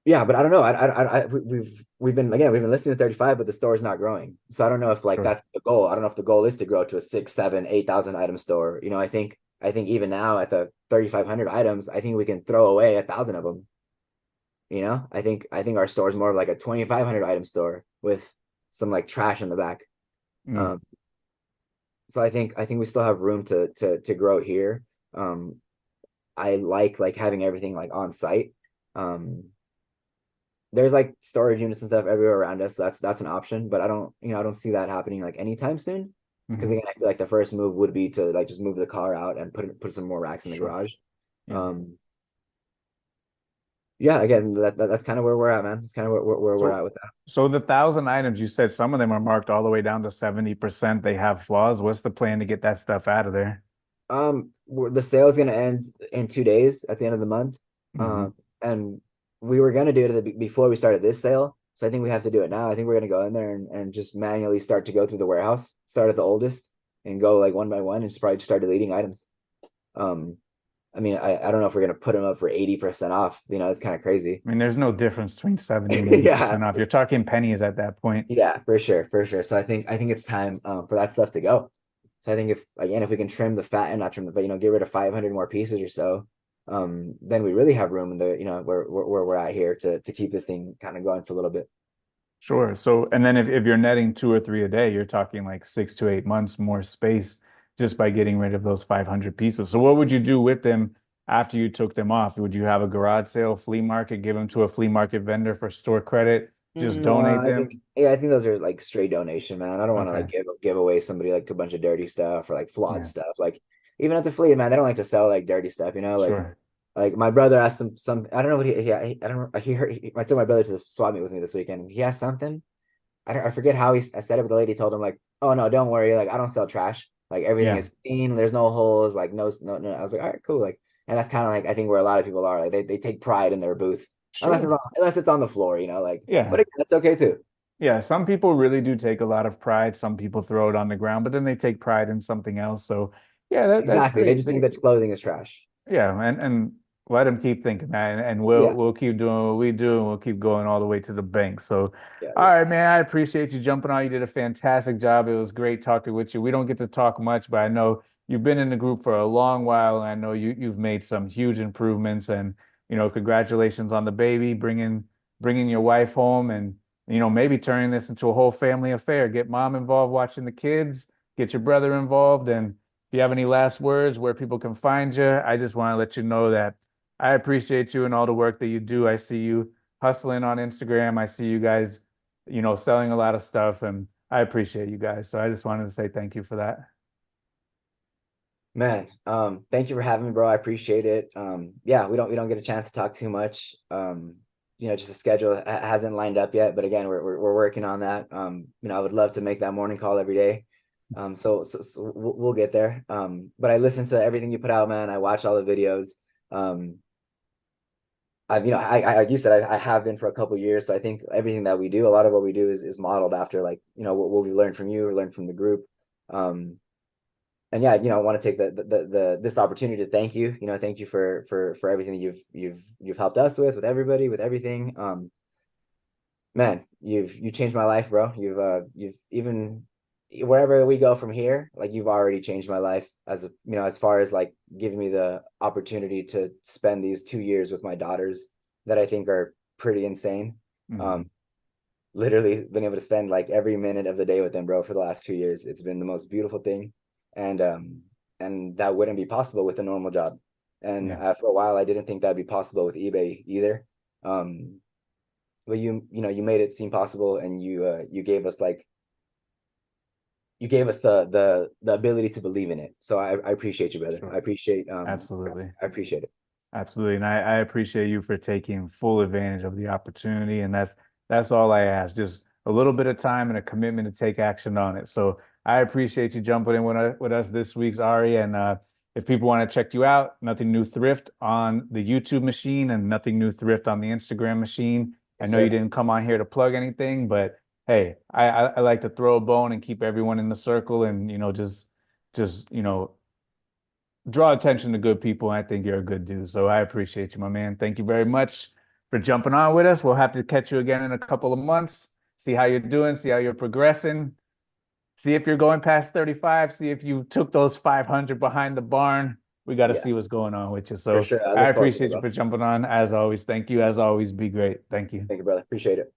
yeah, but I don't know. We've been listening to 35, but the store is not growing. So I don't know if like Sure. that's the goal. I don't know if the goal is to grow to a 6, 7, 8,000 item store. I think even now at the 3,500 items, I think we can throw away 1,000 of them. I think our store is more of like a 2,500 item store with some like trash in the back. Mm. Um, so I think we still have room to grow here. Um, I like having everything like on site. Um, there's like storage units and stuff everywhere around us. So that's an option, but I don't see that happening like anytime soon. Because Hmm. again, I feel like the first move would be to like just move the car out and put some more racks in the Sure. garage. Yeah. Um, yeah, again, that's kind of where we're at, man. It's kind of where we're So, at with that. so the 1,000 items you said some of them are marked all the way down to 70%. They have flaws. What's the plan to get that stuff out of there? The sale is gonna end in 2 days at the end of the month. Hmm. And we were gonna do it before we started this sale. So I think we have to do it now. I think we're gonna go in there and just manually start to go through the warehouse, start at the oldest and go like one by one and just probably start deleting items. Um, I mean, I don't know if we're gonna put them up for 80% off. It's kind of crazy. I mean, there's no difference between 70 and Yeah, 80% off. You're talking pennies at that point. yeah, for sure, for sure. So I think it's time for that stuff to go. So I think if we can trim the fat and not trim the, but get rid of 500 more pieces or so, then we really have room in the where we're at here to keep this thing kind of going for a little bit. Sure. So, and then if you're netting two or three a day, you're talking like 6 to 8 months more space just by getting rid of those 500 pieces. So, what would you do with them after you took them off? Would you have a garage sale, flea market, give them to a flea market vendor for store credit, just No, donate I think them? yeah, I think those are like straight donation, man. I don't want to like Okay. give away somebody like a bunch of dirty stuff or like flawed Yeah. stuff. Like even at the flea, man, they don't like to sell like dirty stuff, Sure. like my brother asked some I don't know what I don't know I took my brother to the swap meet with me this weekend. He asked something. I forget how I said it, but the lady told him like, "Oh no, don't worry. Like I don't sell trash. Like everything Yeah. is clean. There's no holes. Like no, no, no." I was like, "All right, cool." Like, and that's kind of like I think where a lot of people are. Like they take pride in their booth, Sure. unless it's on the floor. Like, but Yeah. again, that's okay too. Yeah. Some people really do take a lot of pride. Some people throw it on the ground, but then they take pride in something else. So, yeah, that's Exactly. They great. just think that clothing is trash. Yeah, and let them keep thinking that, and we'll Yeah, we'll keep doing what we do, and we'll keep going all the way to the bank. So, yeah, all yeah. right, man, I appreciate you jumping on. You did a fantastic job. It was great talking with you. We don't get to talk much, but I know you've been in the group for a long while, and I know you've made some huge improvements. And congratulations on the baby, bringing your wife home, and maybe turning this into a whole family affair. Get mom involved watching the kids, get your brother involved, and if you have any last words where people can find you, I just want to let you know that I appreciate you and all the work that you do. I see you hustling on Instagram. I see you guys, selling a lot of stuff, and I appreciate you guys. So I just wanted to say thank you for that. Man, thank you for having me, bro. I appreciate it. Yeah, we don't get a chance to talk too much. Just the schedule hasn't lined up yet, but again, we're working on that. I would love to make that morning call every day. So we'll get there. But I listen to everything you put out, man. I watch all the videos. Um, like you said, I have been for a couple years. So I think everything that we do, a lot of what we do is modeled after like, what we learned from you, learned from the group. Um, and yeah, I want to take the this opportunity to thank you. Thank you for everything that you've helped us with everybody, with everything. Man, you changed my life, bro. You've even wherever we go from here, like you've already changed my life as far as like giving me the opportunity to spend these 2 years with my daughters that I think are pretty insane. Mhm. Um, literally been able to spend like every minute of the day with them, bro, for the last 2 years. It's been the most beautiful thing, and that wouldn't be possible with a normal job. And Yeah. for a while, I didn't think that'd be possible with eBay either. Um, but you made it seem possible, and you gave us like you gave us the ability to believe in it. So I appreciate you, brother. I Sure. appreciate Absolutely. I appreciate it. Absolutely. And I appreciate you for taking full advantage of the opportunity. And that's all I ask. Just a little bit of time and a commitment to take action on it. So I appreciate you jumping in with us this week's Ari. And if people want to check you out, Nothing New Thrift on the YouTube machine and Nothing New Thrift on the Instagram machine. I Yes, know you sir. didn't come on here to plug anything, but hey, I like to throw a bone and keep everyone in the circle and just draw attention to good people. And I think you're a good dude. So I appreciate you, my man. Thank you very much for jumping on with us. We'll have to catch you again in a couple of months, see how you're doing, see how you're progressing, see if you're going past 35, see if you took those 500 behind the barn. We got to Yeah, see what's going on with you. for So sure. I I look forward to it, appreciate you bro. for jumping on. As always, thank you. As always, be great. Thank you. Thank you, brother. Appreciate it.